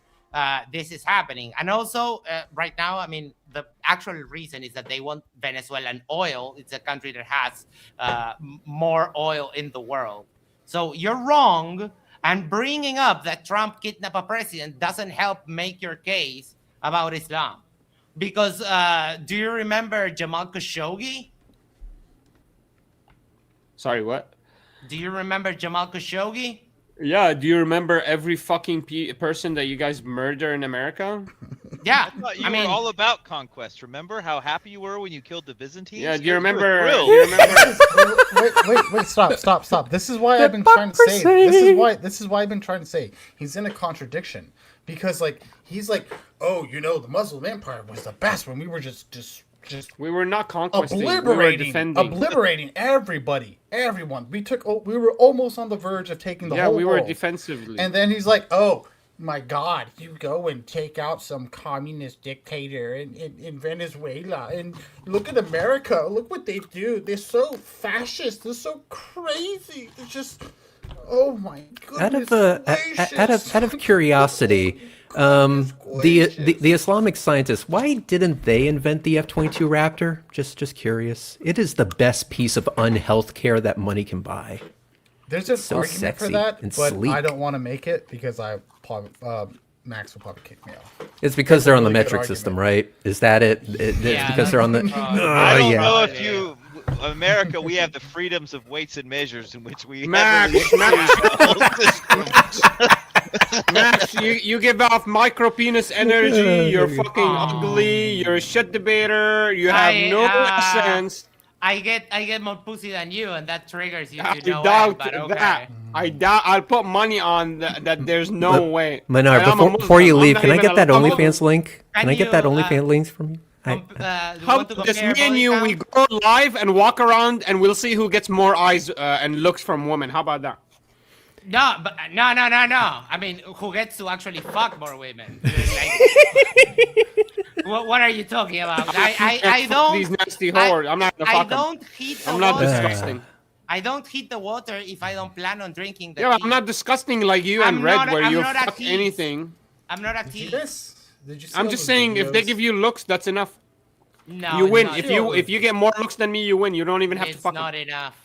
this is happening. And also, right now, I mean, the actual reason is that they want Venezuelan oil. It's a country that has more oil in the world. So you're wrong, and bringing up that Trump kidnapped a president doesn't help make your case about Islam. Because do you remember Jamal Khashoggi? Sorry, what? Do you remember Jamal Khashoggi? Yeah, do you remember every fucking person that you guys murder in America? Yeah, I thought you I mean, were all about conquest. Remember how happy you were when you killed the Byzantines? Yeah, do you were remember? thrilled. Do you remember? Wait, stop. This is why I've been trying to say. This is why I've been trying to say. He's in a contradiction because like he's like, oh, you know, the Muslim Empire was the best when we were just We were not conquesting. We were obliterating, defending. obliterating everyone. We were almost on the verge of taking the whole we were world. defensively. And then he's like, oh my God, you go and take out some communist dictator in Venezuela, and look at America. Look what they do. They're so fascist. They're so crazy. It's just, oh my goodness. Out of curiosity, the Islamic scientists, why didn't they invent the F-22 Raptor? Just curious. It is the best piece of unhealth care that money can buy. There's an So argument for sexy that, and but sleek. I don't want to make it because Max will probably kick me off. It's because they're on the really good metric system, argument. right? Is that it? It's Yeah, because they're on the. I don't yeah. know if you, America, we have the freedoms of weights and measures in which we Max, Max, you give off micro penis energy. You're fucking ugly. You're a shit debater. You have no sense. I get more pussy than you, and that triggers you I to no doubt end, but okay. that. I doubt. I'll put money on that. There's no way. Manar, And I'm a before you Muslim. leave, I'm can I not get that even a- OnlyFans link? Can I get that you, OnlyFans link from you? You How want to just compare me and body you, we count? go live and walk around, and we'll see who gets more eyes and looks from women. How about that? No. I mean, who gets to actually fuck more women? Like, what are you talking about? I don't. These nasty whores. I'm not gonna I fuck them. don't hit the I'm not water. disgusting. I don't hit the water if I don't plan on drinking the Yeah, tea. I'm not disgusting like you and I'm Red, not- where I'm you not a fuck tease. anything. I'm not a Did you tea. see this? Did you see I'm all just those saying, if they videos? give you looks, that's enough. No, You win. it's If you get more looks than me, you win. You don't even have to it's fuck not enough.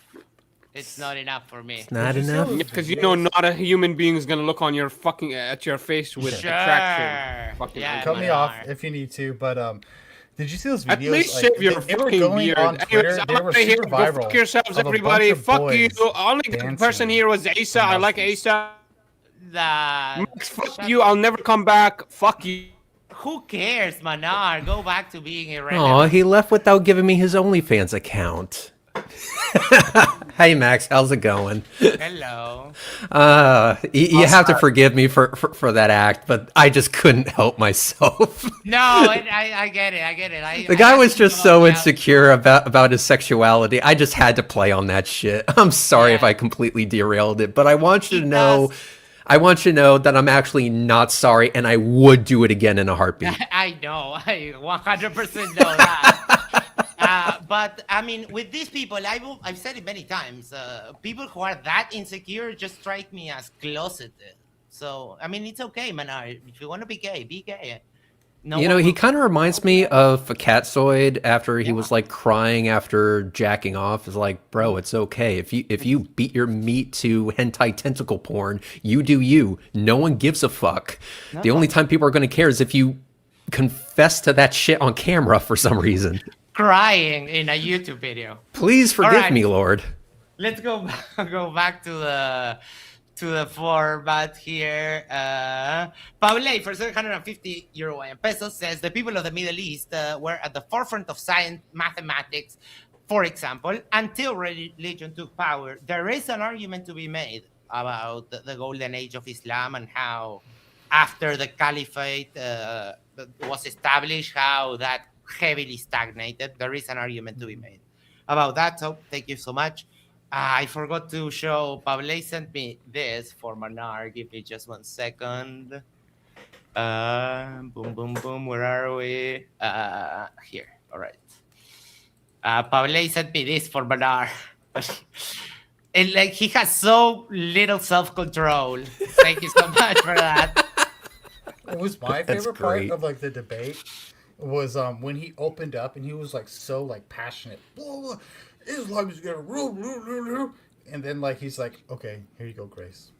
It's not enough for me. Not Did you see enough. all those Because you know, videos? not a human being is gonna look on your fucking at your face with Sure. attraction. Fucking Yeah, Cut me Manar. off if you need to, but did you see those videos? At least like, shave your they were fucking going beard. on Twitter. Anyways, They I'm were out of here. super Go viral. fuck yourselves, of a bunch everybody. of Fuck you. boys Only good dancing person here was Asa. I like Muslims. Asa. The, Fuck you. I'll never come back. Fuck you. Who cares, Manar? Go back to being Oh, irrelevant. he left without giving me his OnlyFans account. Hey Max, how's it going? Hello. You have to forgive me for that act, but I just couldn't help myself. No, I get it. I get it. The guy was just so insecure about his sexuality. I just had to play on that shit. I'm sorry if Yeah. I completely derailed it, but I want you to He know, does. I want you to know that I'm actually not sorry, and I would do it again in a heartbeat. I know. I 100% know that. But I mean, with these people, I've said it many times. People who are that insecure just strike me as closeted. So I mean, it's okay, Manar. If you want to be gay, be gay. No You know, one he will- kind of reminds me of a Catsoid after he was like crying after jacking off. It's like, bro, it's okay. If you beat your meat to hentai tentacle porn, you do you. No one gives a fuck. The only time people are going to care is if you confess to that shit on camera for some reason. crying in a YouTube video. Please forgive right. me, Lord. Let's go back to the format here. Mahleej, for 750 euro and pesos, says the people of the Middle East were at the forefront of science, mathematics, for example, until religion took power. There is an argument to be made about the golden age of Islam and how after the caliphate was established, how that heavily stagnated. There is an argument to be made about that. So thank you so much. I forgot to show. Mahleej sent me this for Manar. Give me just 1 second. Boom, boom, boom. Where are we? Here. All right. Mahleej sent me this for Manar. And like he has so little self-control. Thank you so much for that. It was my That's favorite part great. of like the debate was when he opened up and he was like so like passionate. Blah, blah, Islam is gonna rule, rule, rule, rule. And then like he's like, okay, here you go, Grace.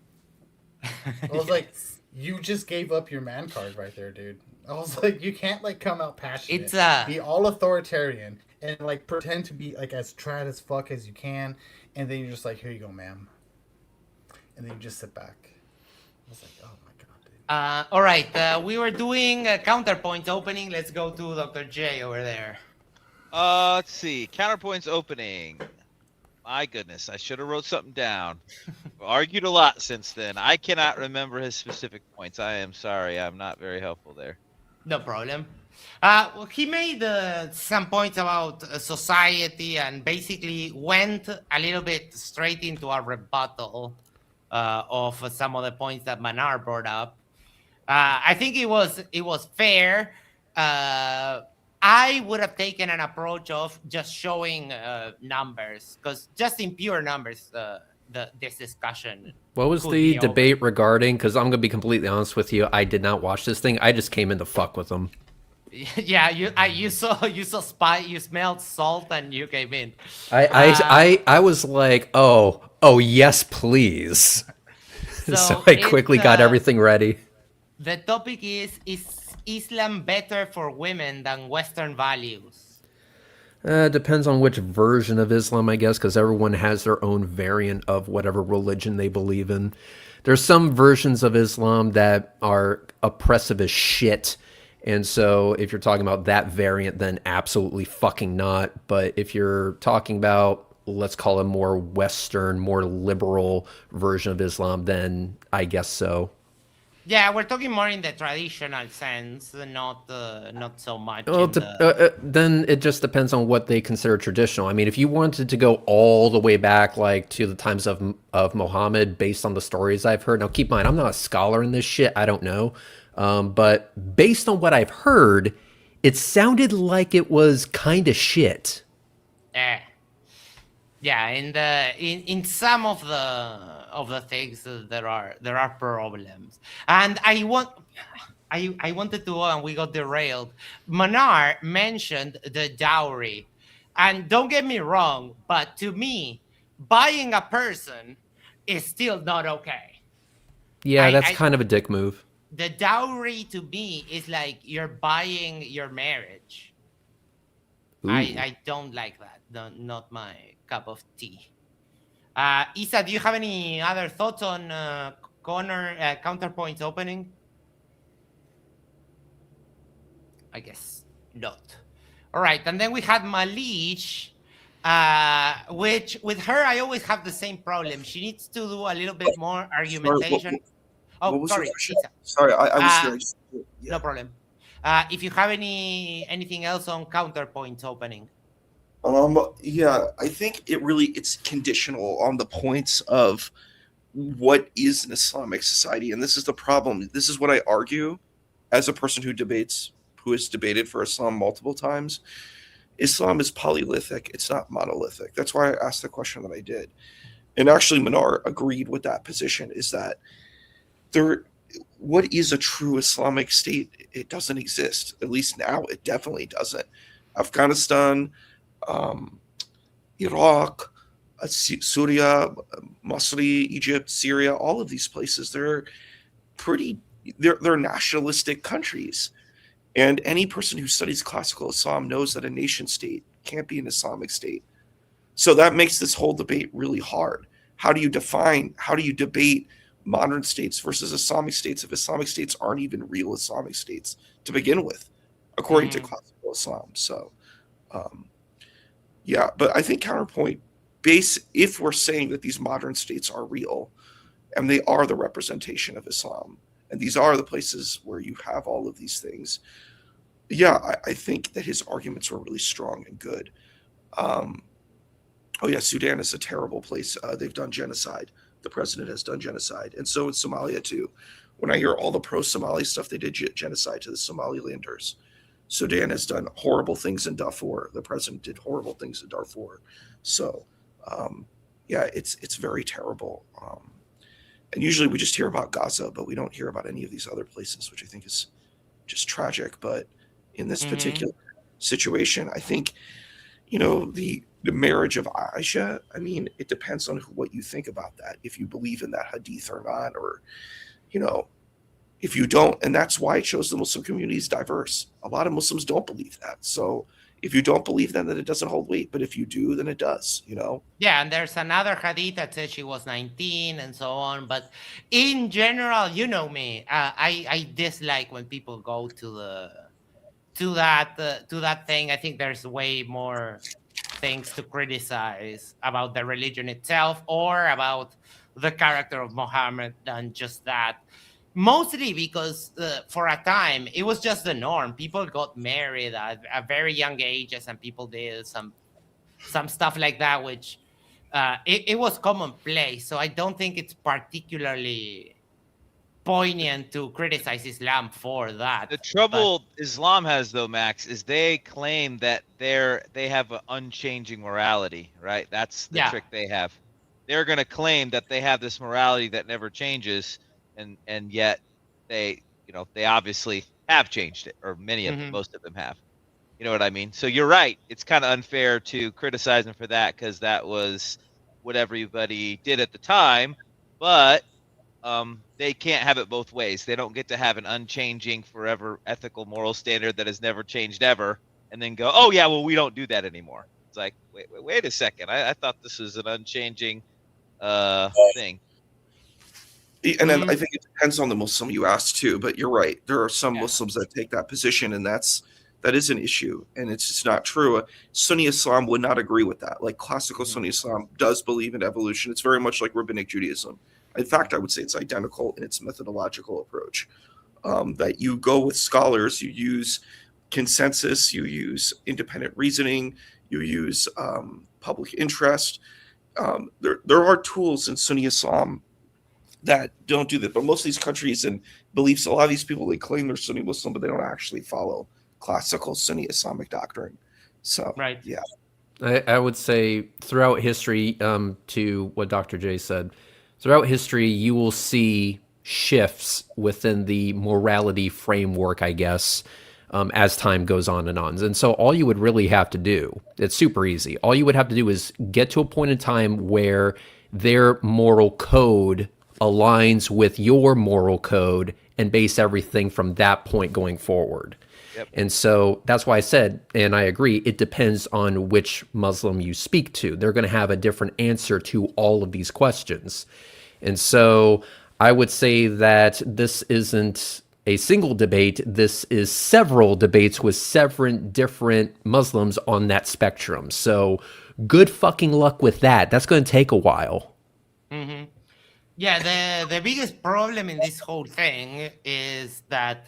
I was like, Yes. you just gave up your man card right there, dude. I was like, you can't like come out passionate, It's be all authoritarian, and like pretend to be like as trad as fuck as you can, and then you're just like, here you go, ma'am, and then you just sit back. I was like, oh my god, dude. all right. We were doing a counterpoint opening. Let's go to Dr. J over there. Let's see. Counterpoints opening. My goodness, I should have wrote something down. Argued a lot since then. I cannot remember his specific points. I am sorry. I'm not very helpful there. No problem. Well, he made some points about society and basically went a little bit straight into a rebuttal of some of the points that Manar brought up. I think it was fair. I would have taken an approach of just showing numbers, because just in pure numbers, this discussion. What was could the be over. debate regarding? Because I'm gonna be completely honest with you, I did not watch this thing. I just came in to fuck with them. Yeah, you saw spy, you smelled salt, and you came in. I was like, oh yes, please. So I quickly got everything ready. The topic is Islam better for women than Western values? Depends on which version of Islam, I guess, because everyone has their own variant of whatever religion they believe in. There's some versions of Islam that are oppressive as shit. And so if you're talking about that variant, then absolutely fucking not. But if you're talking about, let's call it more Western, more liberal version of Islam, then I guess so. Yeah, we're talking more in the traditional sense, not so much. Well, then it just depends on what they consider traditional. I mean, if you wanted to go all the way back, like to the times of Muhammad, based on the stories I've heard. Now, keep in mind, I'm not a scholar in this shit. I don't know, but based on what I've heard, it sounded like it was kind of shit. Yeah, in some of the things there are problems, and I wanted to, and we got derailed. Manar mentioned the dowry, and don't get me wrong, but to me, buying a person is still not okay. Yeah, that's kind of a dick move. The dowry to me is like you're buying your marriage. I don't like that. Not my cup of tea. Isa, do you have any other thoughts on counterpoints opening? I guess not. All right, and then we had Mahleej, which with her I always have the same problem. She needs to do a little bit more argumentation. What was sorry, your question? Isa. Sorry, I was here. No problem. If you have anything else on counterpoints opening. Yeah, I think it's conditional on the points of what is an Islamic society, and this is the problem. This is what I argue as a person who has debated for Islam multiple times. Islam is polyolithic; it's not monolithic. That's why I asked the question that I did, and actually, Manar agreed with that position. Is that what is a true Islamic state? It doesn't exist. At least now, it definitely doesn't. Afghanistan, Iraq, Syria, Masri, Egypt, Syria, all of these places, they're nationalistic countries. And any person who studies classical Islam knows that a nation state can't be an Islamic state. So that makes this whole debate really hard. How do you debate modern states versus Islamic states if Islamic states aren't even real Islamic states to begin with, according to classical Islam? So, yeah, but I think counterpoint if we're saying that these modern states are real and they are the representation of Islam and these are the places where you have all of these things, yeah, I think that his arguments were really strong and good. Oh yeah, Sudan is a terrible place. They've done genocide. The president has done genocide, and so in Somalia too. When I hear all the pro-Somali stuff, they did genocide to the Somalilanders. Sudan has done horrible things in Darfur. The president did horrible things in Darfur. So, yeah, it's very terrible. And usually we just hear about Gaza, but we don't hear about any of these other places, which I think is just tragic. But in this Mhm. particular situation. I think, the marriage of Aisha, I mean, it depends on what you think about that. If you believe in that hadith or not, or, if you don't, and that's why it shows the Muslim community is diverse. A lot of Muslims don't believe that. So if you don't believe that, then it doesn't hold weight. But if you do, then it does, Yeah, and there's another hadith that says she was 19 and so on. But in general, you know me, I dislike when people go to that thing. I think there's way more things to criticize about the religion itself or about the character of Muhammad than just that. Mostly because for a time it was just the norm. People got married at very young ages, and people did some stuff like that, which it was commonplace. So I don't think it's particularly poignant to criticize Islam for that. The But trouble Islam has, though, Max, is they claim that they have an unchanging morality, right? That's the yeah, trick they have. They're going to claim that they have this morality that never changes, and yet they they obviously have changed it, or many of them, mhm. most of them have. You know what I mean? So you're right. It's kind of unfair to criticize them for that, because that was what everybody did at the time. But they can't have it both ways. They don't get to have an unchanging, forever ethical, moral standard that has never changed ever, and then go, oh yeah, well, we don't do that anymore. It's like, wait a second. I thought this was an unchanging thing. And then I Mhm. think it depends on the Muslim you ask too. But you're right. There are some Yeah. Muslims that take that position, and that is an issue, and it's just not true. Sunni Islam would not agree with that. Like classical Mhm. Sunni Islam does believe in evolution. It's very much like rabbinic Judaism. In fact, I would say it's identical in its methodological approach. That you go with scholars, you use consensus, you use independent reasoning, you use public interest. There are tools in Sunni Islam that don't do that. But most of these countries and beliefs, a lot of these people, they claim they're Sunni Muslim, but they don't actually follow classical Sunni Islamic doctrine. So, Right. yeah. I would say throughout history, to what Dr. J said, throughout history, you will see shifts within the morality framework, I guess, as time goes on and on. And so all you would really have to do, it's super easy. All you would have to do is get to a point in time where their moral code aligns with your moral code and base everything from that point going forward. Yep. And so that's why I said, and I agree, it depends on which Muslim you speak to. They're going to have a different answer to all of these questions. And so I would say that this isn't a single debate. This is several debates with several different Muslims on that spectrum. So good fucking luck with that. That's going to take a while. Hmm. Yeah, the biggest problem in this whole thing is that,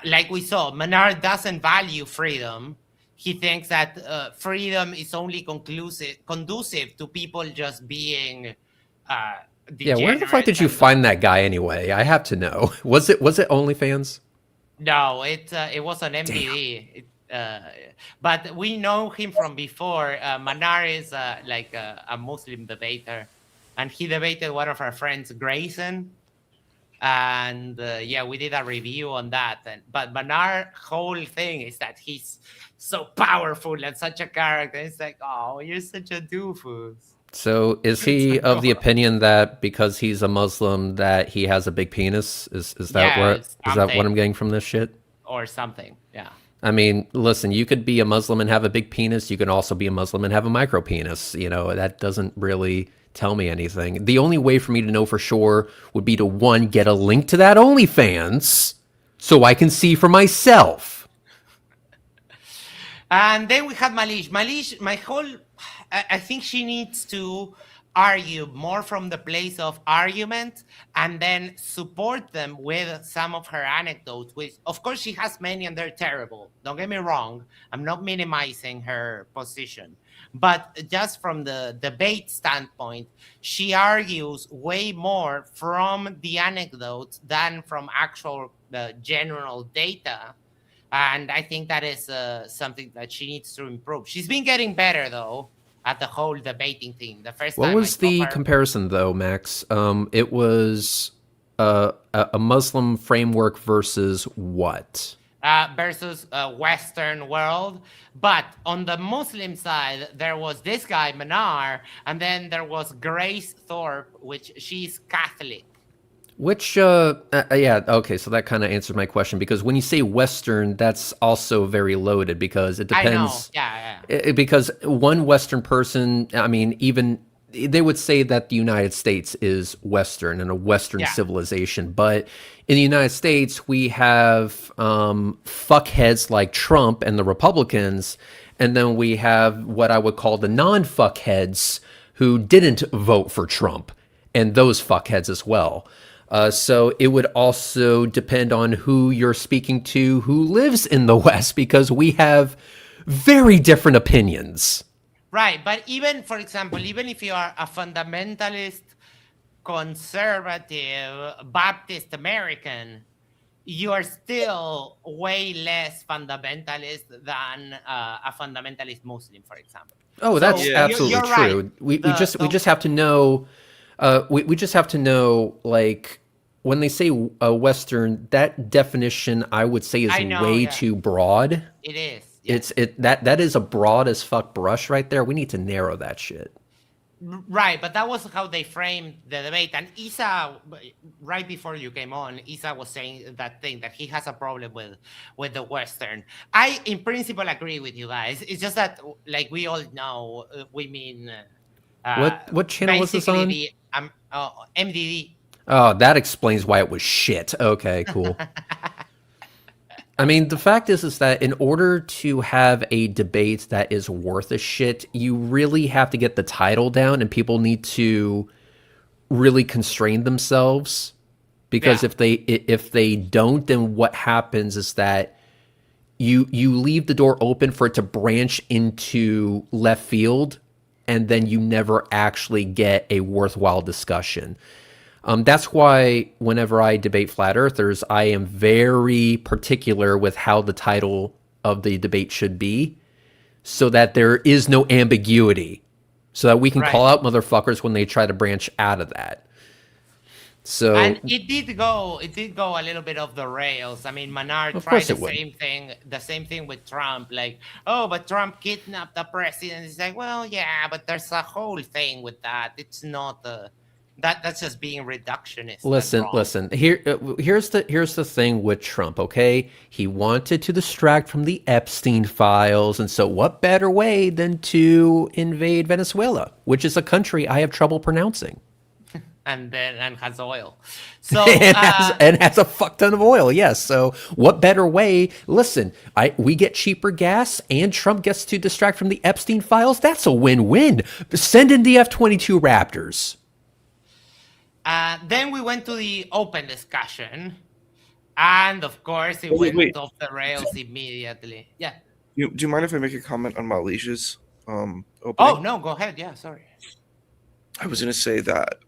like we saw, Manar doesn't value freedom. He thinks that freedom is only conducive to people just being Yeah, where the fuck degenerate did you and so on. find that guy anyway? I have to know. Was it OnlyFans? No, it was on MTV. But we know him from before. Manar is like a Muslim debater, and he debated one of our friends, Grayson. And yeah, we did a review on that. But Manar whole thing is that he's so powerful and such a character. It's like, oh, you're such a doofus. So is It's he like, of the oh, opinion that because he's a Muslim that he has a big penis? Is that yeah, what it's is that what I'm something getting from this shit? or something. Yeah. I mean, listen, you could be a Muslim and have a big penis. You can also be a Muslim and have a micro penis. You know, that doesn't really tell me anything. The only way for me to know for sure would be to, one, get a link to that OnlyFans so I can see for myself. And then we have Mahleej. Mahleej, I think she needs to argue more from the place of argument and then support them with some of her anecdotes, which, of course, she has many and they're terrible. Don't get me wrong. I'm not minimizing her position. But just from the debate standpoint, she argues way more from the anecdotes than from actual general data. And I think that is something that she needs to improve. She's been getting better, though, at the whole debating thing. The first What time I was saw the her, comparison, though, Max? It was a Muslim framework versus what? versus Western world. But on the Muslim side, there was this guy, Manar, and then there was Grace Thorpe, which she's Catholic. Which, yeah, okay, so that kind of answers my question, because when you say Western, that's also very loaded, because it I know, depends. yeah. Because one Western person, I mean, even they would say that the United States is Western and a Western Yeah. civilization, but in the United States, we have fuckheads like Trump and the Republicans, and then we have what I would call the non-fuckheads who didn't vote for Trump, and those fuckheads as well. So it would also depend on who you're speaking to who lives in the West, because we have very different opinions. Right, but even, for example, even if you are a fundamentalist, conservative, Baptist American, you are still way less fundamentalist than a fundamentalist Muslim, for example. Oh, So that's Yeah. absolutely you're right. true. We The- just we the- just have to know. We just have to know, like, when they say Western, that definition I would say is I know, way yeah. too broad. It is. Yeah. That is a broad as fuck brush right there. We need to narrow that shit. Right, but that was how they framed the debate. And Isa, right before you came on, Isa was saying that thing that he has a problem with the Western. I, in principle, agree with you guys. It's just that, like we all know, we mean What channel was this basically on? the MDD. Oh, that explains why it was shit. Okay, cool. I mean, the fact is that in order to have a debate that is worth a shit, you really have to get the title down, and people need to really constrain themselves. Because Yeah. if they don't, then what happens is that you leave the door open for it to branch into left field, and then you never actually get a worthwhile discussion. That's why whenever I debate flat earthers, I am very particular with how the title of the debate should be, so that there is no ambiguity, so that we can call out motherfuckers when they try to branch out of that. So, And it did go a little bit off the rails. I mean, Manar Of tried course the it would. same thing with Trump. Like, oh, but Trump kidnapped the president. It's like, well, yeah, but there's a whole thing with that. It's not that's just being reductionist. and wrong. listen. Here's the thing with Trump. Okay, he wanted to distract from the Epstein files, and so what better way than to invade Venezuela, which is a country I have trouble pronouncing. And has oil. So and has a fuck ton of oil. Yes. So what better way? Listen, we get cheaper gas, and Trump gets to distract from the Epstein files. That's a win-win. Send in the F-22 Raptors. then we went to the open discussion, and of course it Wait, went wait. off the rails immediately. Yeah. Do you mind if I make a comment on Mahleej's opening? Oh no, go ahead. Yeah, sorry. I was going to say that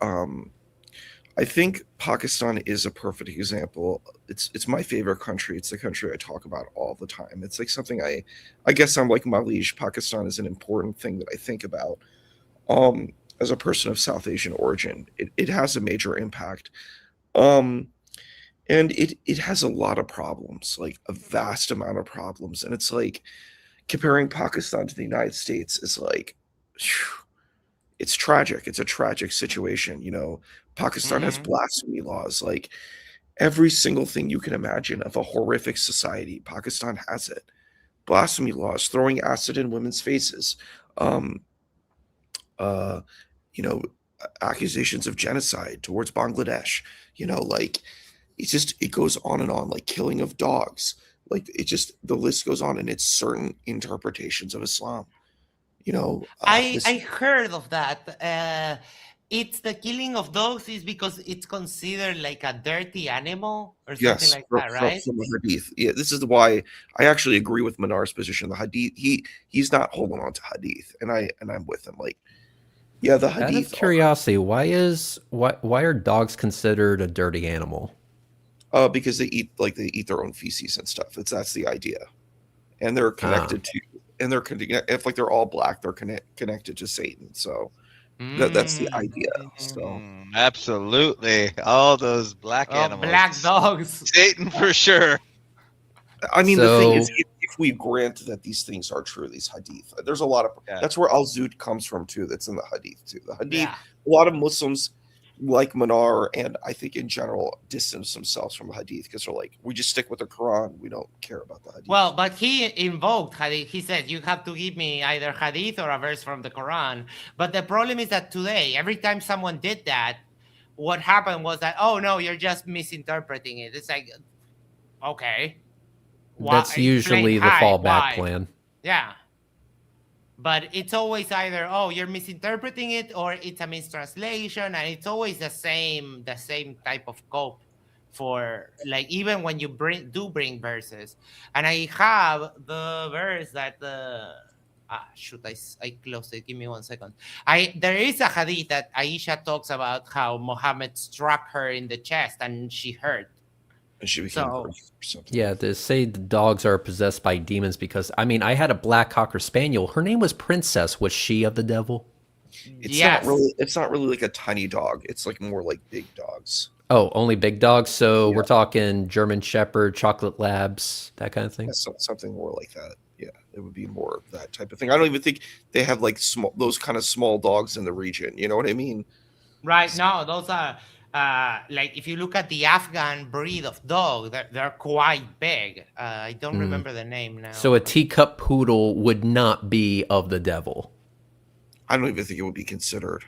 I think Pakistan is a perfect example. It's my favorite country. It's the country I talk about all the time. It's like something I guess I'm like Mahleej. Pakistan is an important thing that I think about. As a person of South Asian origin, it has a major impact. And it has a lot of problems, like a vast amount of problems. And it's like comparing Pakistan to the United States is like, phew, it's tragic. It's a tragic situation. You know, Pakistan has blasphemy laws, like every single thing you can imagine of a horrific society. Pakistan has it. Blasphemy laws, throwing acid in women's faces, you know, accusations of genocide towards Bangladesh. You know, like it goes on and on, like killing of dogs. Like the list goes on, and it's certain interpretations of Islam. You know, I heard of that. It's the killing of dogs is because it's considered like a dirty animal or something yes, like that, right? from the Hadith. Yeah, this is why I actually agree with Manar's position. The Hadith, he's not holding on to Hadith, and I'm with him. Like, yeah, the Out of Hadith. curiosity, why are dogs considered a dirty animal? Because they eat their own feces and stuff. That's the idea, and they're connected to. And if like they're all black, they're connected to Satan. So that's the idea. So Absolutely, all those black animals. Black dogs. Satan for sure. I mean, the thing is, So- if we grant that these things are true, these hadith, there's a lot of Yeah. that's where al-Zud comes from too. That's in the hadith too. The hadith, Yeah. a lot of Muslims, like Manar, and I think in general, distance themselves from the hadith because they're like, we just stick with the Quran. We don't care about the hadith. Well, but he invoked hadith. He said, you have to give me either hadith or a verse from the Quran. But the problem is that today, every time someone did that, what happened was that, oh no, you're just misinterpreting it. It's like, okay. That's Explain usually the why. fallback plan. Yeah. But it's always either, oh, you're misinterpreting it, or it's a mistranslation, and it's always the same type of cope for, like, even when you bring verses. And I have the verse that shoot, I closed it. Give me 1 second. There is a hadith that Aisha talks about how Muhammad struck her in the chest and she hurt. And she became So- Greek or something. Yeah, to say the dogs are possessed by demons because I mean I had a black cocker spaniel. Her name was Princess. Was she of the devil? It's Yes. not really like a tiny dog. It's like more like big dogs. Oh, only big dogs. So Yeah. we're talking German Shepherd, Chocolate Labs, that kind of thing. Yeah, something more like that. Yeah, it would be more of that type of thing. I don't even think they have like those kind of small dogs in the region. You know what I mean? Right. No, those are like if you look at the Afghan breed of dog, they're quite big. I don't remember the name now. So a teacup poodle would not be of the devil. I don't even think it would be considered.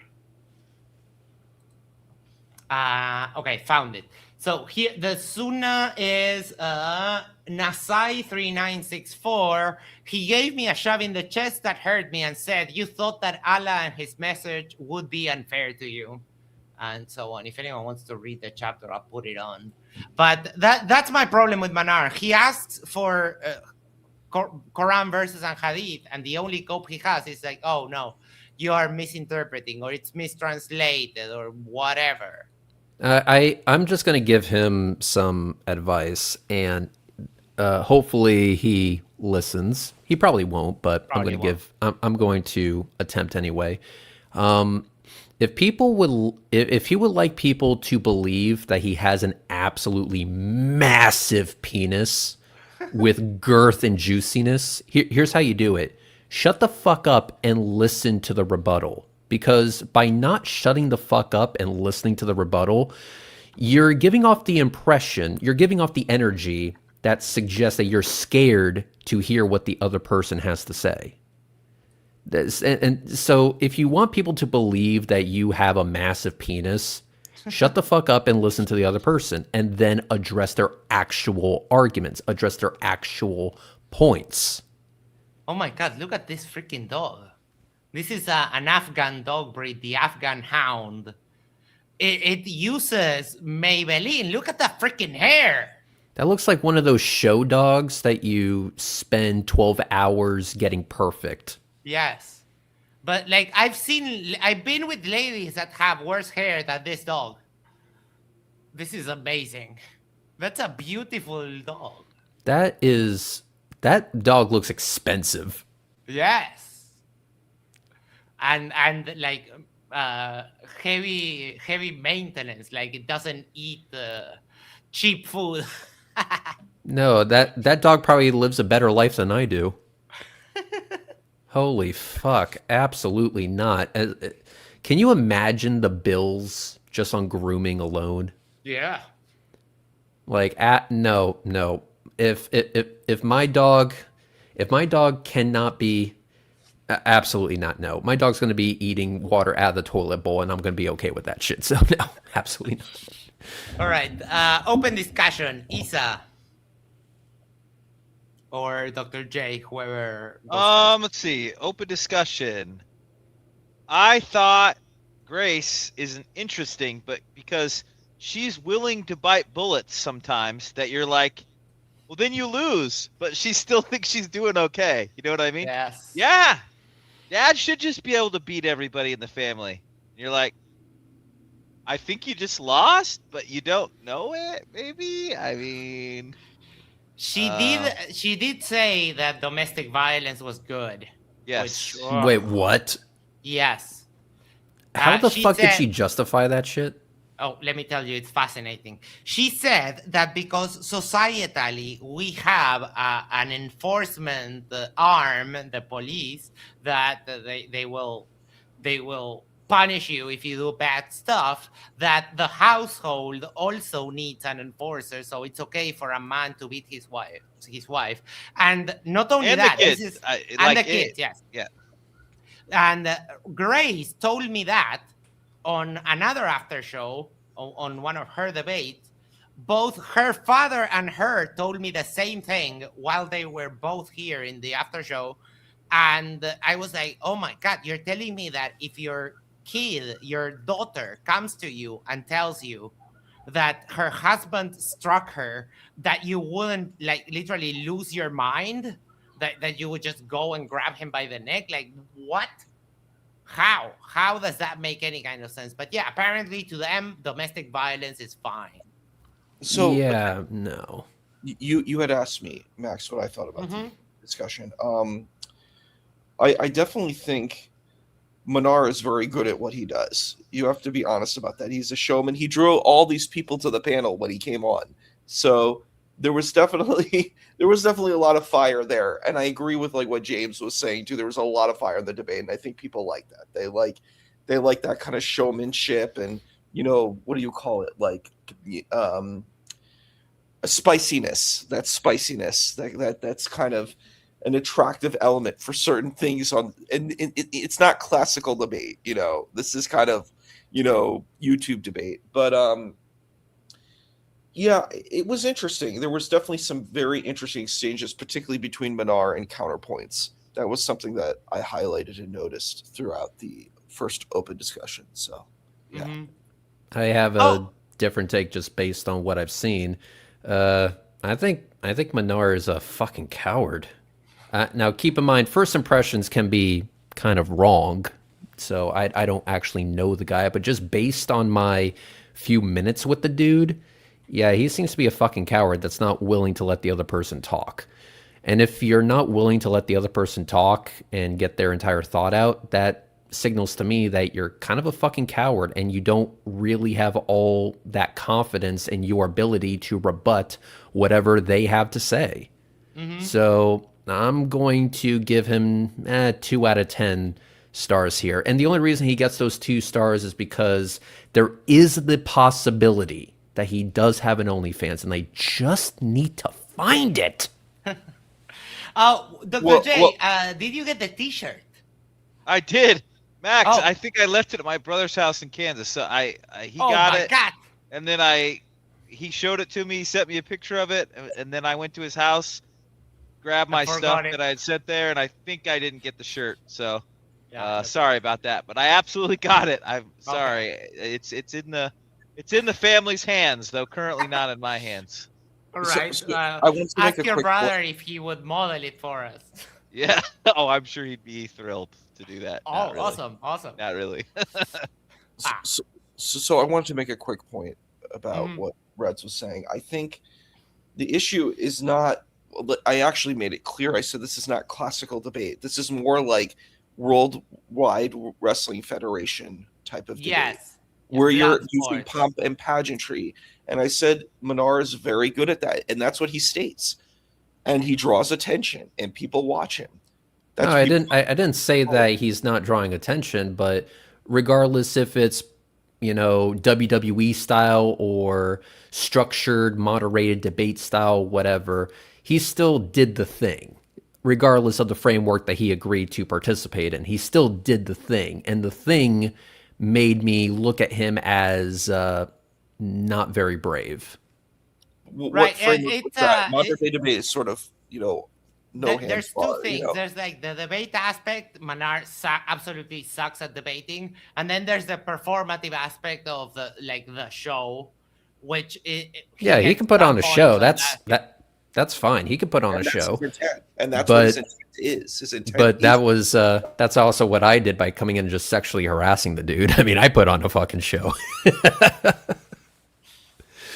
Okay, found it. So here the Sunnah is Nasai 3964. He gave me a shove in the chest that hurt me and said, "You thought that Allah and His message would be unfair to you," and so on. If anyone wants to read the chapter, I'll put it on. But that's my problem with Manar. He asks for Quran verses and Hadith, and the only cope he has is like, "Oh no, you are misinterpreting, or it's mistranslated, or whatever." I'm just going to give him some advice, and hopefully he listens. He probably won't, but Probably I'm going to attempt anyway. If he would like people to believe that he has an absolutely massive penis with girth and juiciness, here's how you do it. Shut the fuck up and listen to the rebuttal. Because by not shutting the fuck up and listening to the rebuttal, you're giving off the impression, you're giving off the energy that suggests that you're scared to hear what the other person has to say. And so if you want people to believe that you have a massive penis, shut the fuck up and listen to the other person, and then address their actual arguments, address their actual points. Oh my God, look at this freaking dog. This is an Afghan dog breed, the Afghan Hound. It uses Maybelline. Look at the freaking hair. That looks like one of those show dogs that you spend 12 hours getting perfect. Yes. But like I've been with ladies that have worse hair than this dog. This is amazing. That's a beautiful dog. That dog looks expensive. Yes. And like heavy maintenance. Like it doesn't eat cheap food. No, that dog probably lives a better life than I do. Holy fuck, absolutely not. Can you imagine the bills just on grooming alone? Yeah. Like no. If my dog cannot be absolutely not, no. My dog's going to be eating water out of the toilet bowl, and I'm going to be okay with that shit. So no, absolutely not. All right. Open discussion. Isa. Or Dr. J, whoever. goes first. Let's see. Open discussion. I thought Grace isn't interesting, but because she's willing to bite bullets sometimes, that you're like, well, then you lose, but she still thinks she's doing okay. You know what I mean? Yes. Yeah. Dad should just be able to beat everybody in the family. And you're like, I think you just lost, but you don't know it, maybe? I mean... She did say that domestic violence was good. Yes. Which, Wait, what? Yes. How the she fuck did said- she justify that shit? Oh, let me tell you, it's fascinating. She said that because societally we have an enforcement arm, the police, that they will punish you if you do bad stuff. That the household also needs an enforcer, so it's okay for a man to beat his wife, and not only And the that, this kids, is and like the it. kids, yes. Yeah. And Grace told me that on another after show, on one of her debates. Both her father and her told me the same thing while they were both here in the after show. And I was like, oh my God, you're telling me that if your kid, your daughter, comes to you and tells you that her husband struck her, that you wouldn't like literally lose your mind? That you would just go and grab him by the neck? Like, what? How does that make any kind of sense? But yeah, apparently to them, domestic violence is fine. So yeah, no. you had asked me, Max, what I thought about the Mhm. discussion. I definitely think Manar is very good at what he does. You have to be honest about that. He's a showman. He drew all these people to the panel when he came on. So there was definitely a lot of fire there. And I agree with like what James was saying too. There was a lot of fire in the debate, and I think people like that. They like that kind of showmanship, and what do you call it? Like a spiciness. That's spiciness. That's kind of an attractive element for certain things and it's not classical debate. This is kind of YouTube debate, but yeah, it was interesting. There was definitely some very interesting exchanges, particularly between Manar and counterpoints. That was something that I highlighted and noticed throughout the first open discussion. So yeah. Mhm. I have a Oh. different take just based on what I've seen. I think Manar is a fucking coward. Now, keep in mind, first impressions can be kind of wrong, so I don't actually know the guy, but just based on my few minutes with the dude, yeah, he seems to be a fucking coward that's not willing to let the other person talk. And if you're not willing to let the other person talk and get their entire thought out, that signals to me that you're kind of a fucking coward and you don't really have all that confidence in your ability to rebut whatever they have to say. So I'm going to give him 2 out of 10 stars here. And the only reason he gets those 2 stars is because there is the possibility that he does have an OnlyFans, and they just need to find it. Dr. Well, J, did you get the T-shirt? I did. Max, Oh. I think I left it at my brother's house in Kansas. So he Oh got my it, God! and then he showed it to me, he sent me a picture of it, and then I went to his house, grabbed my forgot stuff it. that I had sent there, and I think I didn't get the shirt. So Yeah. sorry about that, but I absolutely got it. I'm sorry. It's in the family's hands, though currently not in my hands. All So- right. so I wanted to make Ask a your quick brother if he would model it for us. Yeah. Oh, I'm sure he'd be thrilled to do that. Oh, Not really. awesome. Not really. So I wanted to make a quick point about Mhm. what Reds was saying. I think the issue is not. I actually made it clear. I said this is not classical debate. This is more like Worldwide Wrestling Federation type of debate, Yes. where you're Blood using sports. pomp and pageantry. And I said Manar is very good at that, and that's what he states. And he draws attention, and people watch him. No, I didn't say that he's not drawing attention, but regardless if it's WWE style or structured, moderated debate style, whatever, he still did the thing, regardless of the framework that he agreed to participate in. He still did the thing, and the thing made me look at him as not very brave. What Right, framework and was it's, that? Modern day debate is sort of no hands There's two barred, things. There's like the debate aspect. Manar absolutely sucks at debating, and then there's the performative aspect of the show, which Yeah, he gets can put on a some show. points on That's fine. He could put on And a that's show. his intent. And that's But- what his intent is. His intent But is that was that's also what I did by coming in and just sexually harassing the dude. I mean, I put on a fucking show.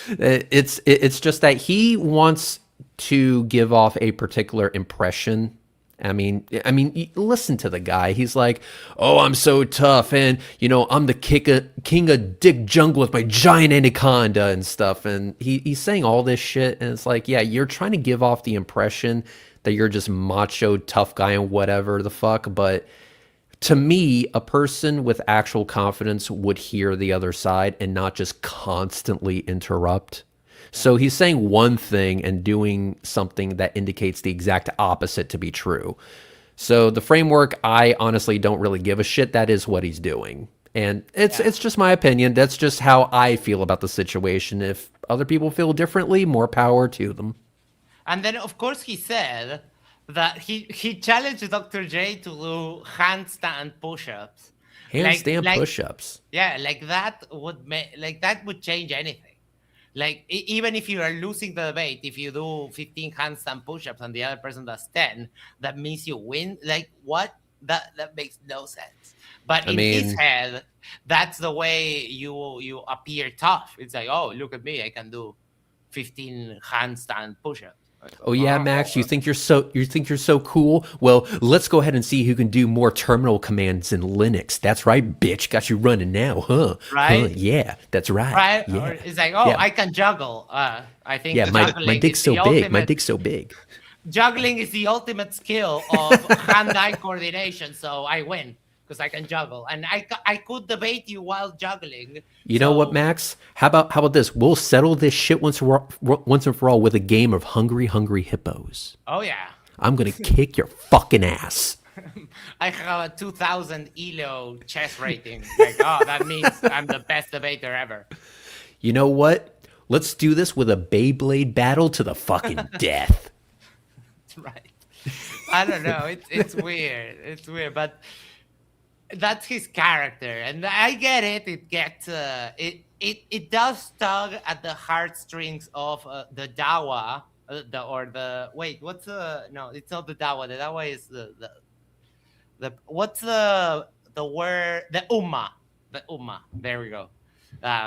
It's just that he wants to give off a particular impression, Listen to the guy. He's like, "Oh, I'm so tough, and I'm the king of Dick Jungle with my giant anaconda and stuff." And he's saying all this shit, and it's like, yeah, you're trying to give off the impression that you're just macho tough guy and whatever the fuck. But to me, a person with actual confidence would hear the other side and not just constantly interrupt. So he's saying one thing and doing something that indicates the exact opposite to be true. So the framework, I honestly don't really give a shit. That is what he's doing. And it's just my opinion. That's just how I feel about the situation. If other people feel differently, more power to them. And then, of course, he said that he challenged Dr. J to do handstand push-ups. Handstand push-ups. Yeah, that would change anything. Even if you are losing the debate, if you do 15 handstand push-ups and the other person does 10, that means you win. What? That makes no sense. But in his head, that's the way you appear tough. It's like, oh, look at me, I can do 15 handstand push-ups. Oh yeah, Max, you think you're so cool? Well, let's go ahead and see who can do more terminal commands in Linux. That's right, bitch. Got you running now, huh? Right? Huh, yeah, that's right. Right? Yeah. Or it's like, I can juggle. I think my dick's so big. My dick's so big. Juggling is the ultimate skill of hand-eye coordination, so I win because I can juggle, and I could debate you while juggling. You know what, Max? How about this? We'll settle this shit once and for all with a game of Hungry Hippos. Oh yeah. I'm gonna kick your fucking ass. I have a 2,000 ELO chess rating. That means I'm the best debater ever. You know what? Let's do this with a Beyblade battle to the fucking death. Right. I don't know. It's weird. It's weird, but that's his character, and I get it. It gets it does tug at the heartstrings of the Dawa, what's no? It's not the Dawa. The Dawa is the what's the word? The Ummah. The Ummah. There we go.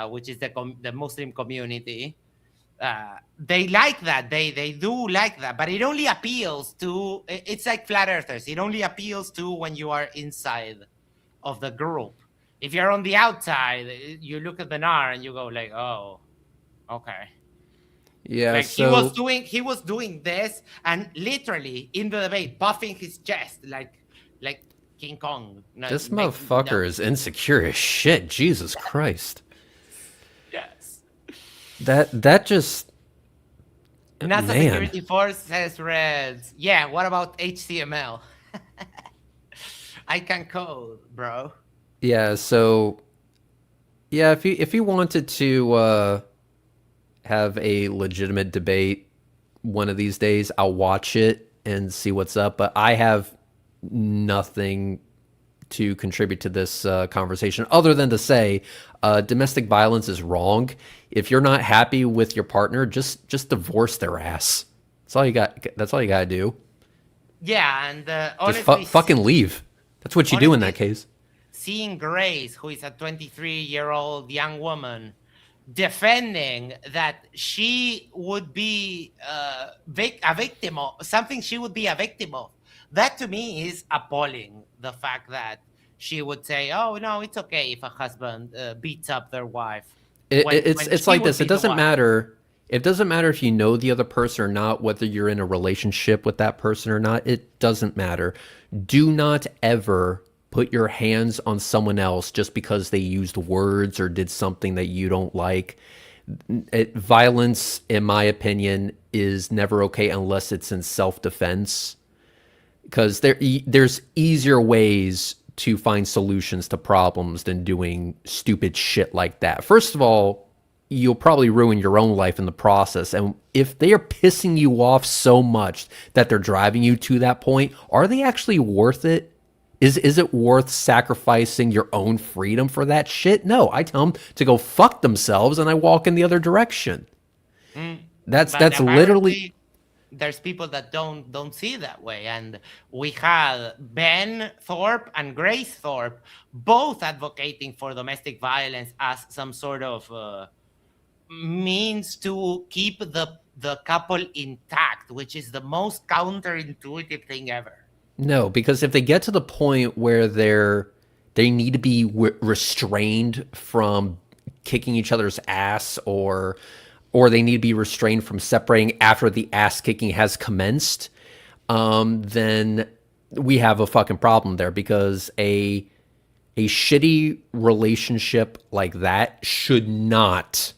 Which is the Muslim community. They like that. They do like that, but it only appeals to. It's like flat earthers. It only appeals to when you are inside of the group. If you're on the outside, you look at Manar and you go like, "Oh, okay." Yeah. He was doing this and literally in the debate, buffing his chest like King Kong. This motherfucker is insecure as shit. Jesus Christ. Yes. That just. NASA Security Force says Reds. Yeah, what about HTML? I can code, bro. Yeah, so if you wanted to have a legitimate debate one of these days, I'll watch it and see what's up. But I have nothing to contribute to this conversation other than to say domestic violence is wrong. If you're not happy with your partner, just divorce their ass. That's all you got. That's all you got to do. Yeah, and honestly, just fucking leave. That's what you do in that case. Seeing Grace, who is a 23-year-old young woman, defending that she would be a victim of something, she would be a victim of. That to me is appalling. The fact that she would say, "Oh no, it's okay if a husband beats up their wife." It's like this. It doesn't matter. It doesn't matter if you know the other person or not, whether you're in a relationship with that person or not. It doesn't matter. Do not ever put your hands on someone else just because they used words or did something that you don't like. Violence, in my opinion, is never okay unless it's in self-defense. Because there's easier ways to find solutions to problems than doing stupid shit like that. First of all, you'll probably ruin your own life in the process. And if they are pissing you off so much that they're driving you to that point, are they actually worth it? Is it worth sacrificing your own freedom for that shit? No, I tell them to go fuck themselves and I walk in the other direction. That's literally... There's people that don't see it that way. And we had Ben Thorpe and Grace Thorpe both advocating for domestic violence as some sort of means to keep the couple intact, which is the most counterintuitive thing ever. No, because if they get to the point where they need to be restrained from kicking each other's ass, or they need to be restrained from separating after the ass kicking has commenced, then we have a fucking problem there, because a shitty relationship like that should not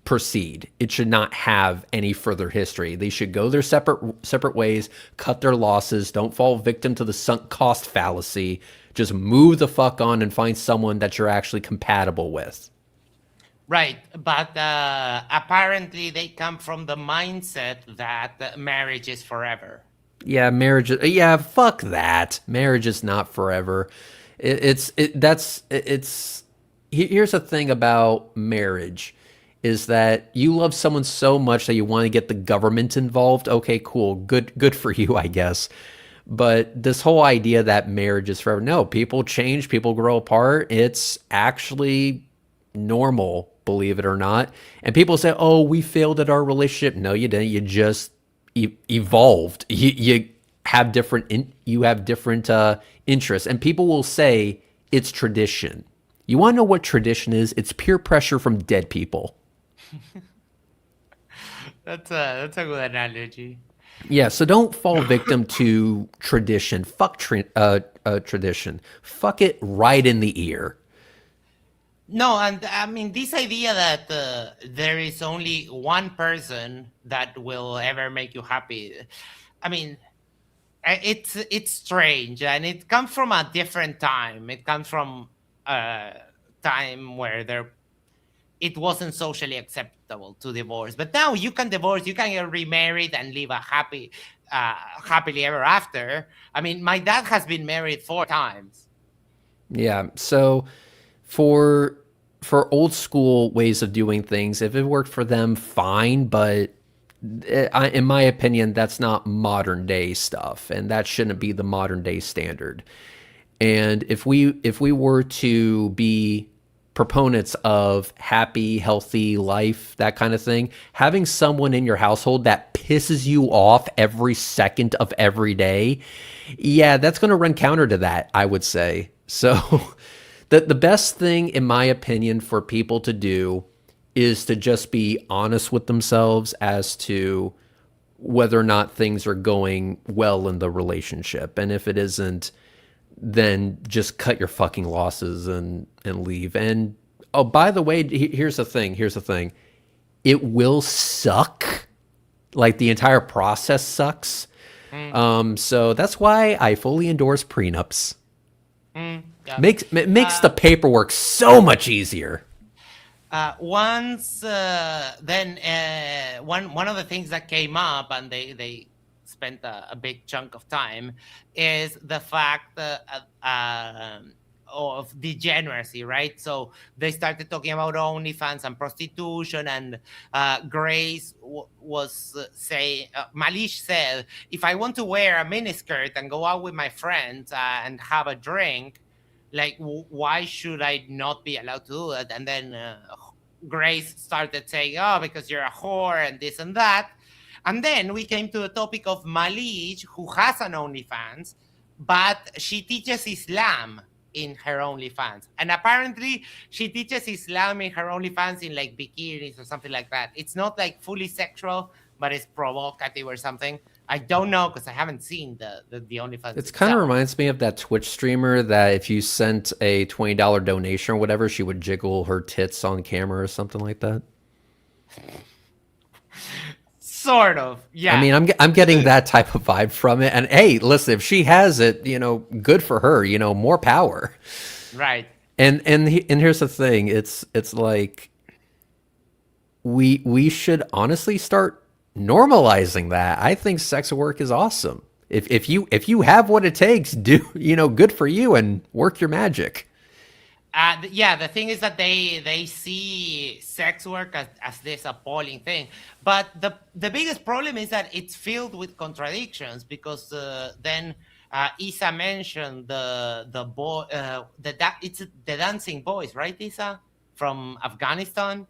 proceed. It should not have any further history. They should go their separate ways, cut their losses, don't fall victim to the sunk cost fallacy. Just move the fuck on and find someone that you're actually compatible with. Right, but apparently they come from the mindset that marriage is forever. Yeah, marriage. Yeah, fuck that. Marriage is not forever. Here's the thing about marriage, is that you love someone so much that you want to get the government involved. Okay, cool. Good for you, I guess. But this whole idea that marriage is forever, no, people change, people grow apart. It's actually normal, believe it or not. And people say, oh, we failed at our relationship. No, you didn't. You just evolved. You have different interests, and people will say it's tradition. You want to know what tradition is? It's peer pressure from dead people. That's a good analogy. Yeah, so don't fall victim to tradition. Fuck tradition. Fuck it right in the ear. No, and I mean this idea that there is only one person that will ever make you happy. I mean, it's strange, and it comes from a different time. It comes from a time where it wasn't socially acceptable to divorce, but now you can divorce, you can get remarried and live a happily ever after. I mean, my dad has been married 4 times. Yeah, so for old school ways of doing things, if it worked for them, fine, but in my opinion, that's not modern day stuff, and that shouldn't be the modern day standard. And if we were to be proponents of happy, healthy life, that kind of thing, having someone in your household that pisses you off every second of every day, yeah, that's going to run counter to that, I would say. So the best thing, in my opinion, for people to do is to just be honest with themselves as to whether or not things are going well in the relationship. And if it isn't, then just cut your fucking losses and leave. And oh, by the way, here's the thing. It will suck. Like, the entire process sucks. So that's why I fully endorse prenups. Yeah. Makes the paperwork so much easier. Once then one of the things that came up, and they spent a big chunk of time, is the fact of degeneracy, right? So they started talking about OnlyFans and prostitution, and Grace was saying, Mahleej said, if I want to wear a miniskirt and go out with my friends and have a drink, like, why should I not be allowed to do it? And then Grace started saying, oh, because you're a whore and this and that. And then we came to the topic of Mahleej, who has an OnlyFans, but she teaches Islam in her OnlyFans. And apparently she teaches Islam in her OnlyFans in like bikinis or something like that. It's not like fully sexual, but it's provocative or something. I don't know, because I haven't seen the OnlyFans. It kind of reminds me of that Twitch streamer that if you sent a $20 donation or whatever, she would jiggle her tits on camera or something like that. Sort of, yeah. I mean, I'm getting that type of vibe from it. And hey, listen, if she has it, good for her. More power. Right. And here's the thing. It's like we should honestly start normalizing that. I think sex work is awesome. If you have what it takes, do good for you, and work your magic. The thing is that they see sex work as this appalling thing, but the biggest problem is that it's filled with contradictions, because then Isa mentioned it's the dancing boys, right, Isa, from Afghanistan,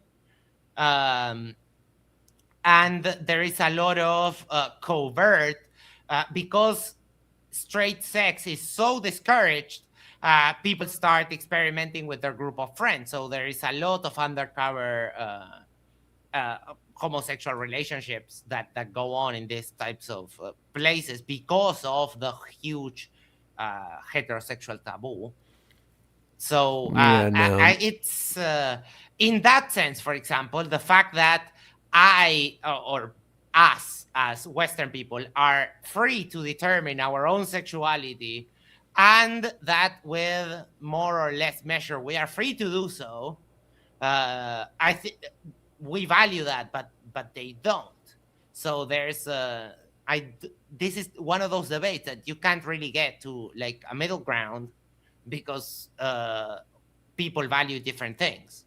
and there is a lot of covert because straight sex is so discouraged, people start experimenting with their group of friends. So there is a lot of undercover homosexual relationships that go on in these types of places because of the huge heterosexual taboo. So Yeah, no. it's in that sense, for example, the fact that I or us as Western people are free to determine our own sexuality, and that with more or less measure we are free to do so. I think we value that, but they don't. So there's this is one of those debates that you can't really get to like a middle ground because people value different things.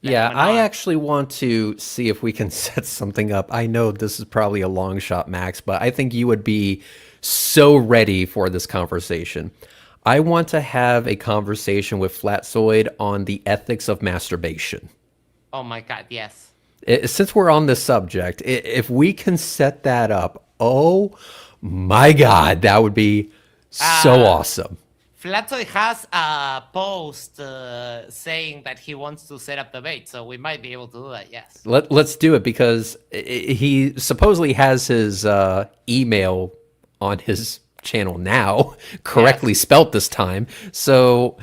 Like Yeah, I Manar. actually want to see if we can set something up. I know this is probably a long shot, Max, but I think you would be so ready for this conversation. I want to have a conversation with Flatzoid on the ethics of masturbation. Oh my God, yes. Since we're on this subject, if we can set that up, oh my God, that would be so awesome. Flatzoid has a post saying that he wants to set up debate, so we might be able to do that. Yes. Let's do it because he supposedly has his email on his channel now, correctly spelt this time. So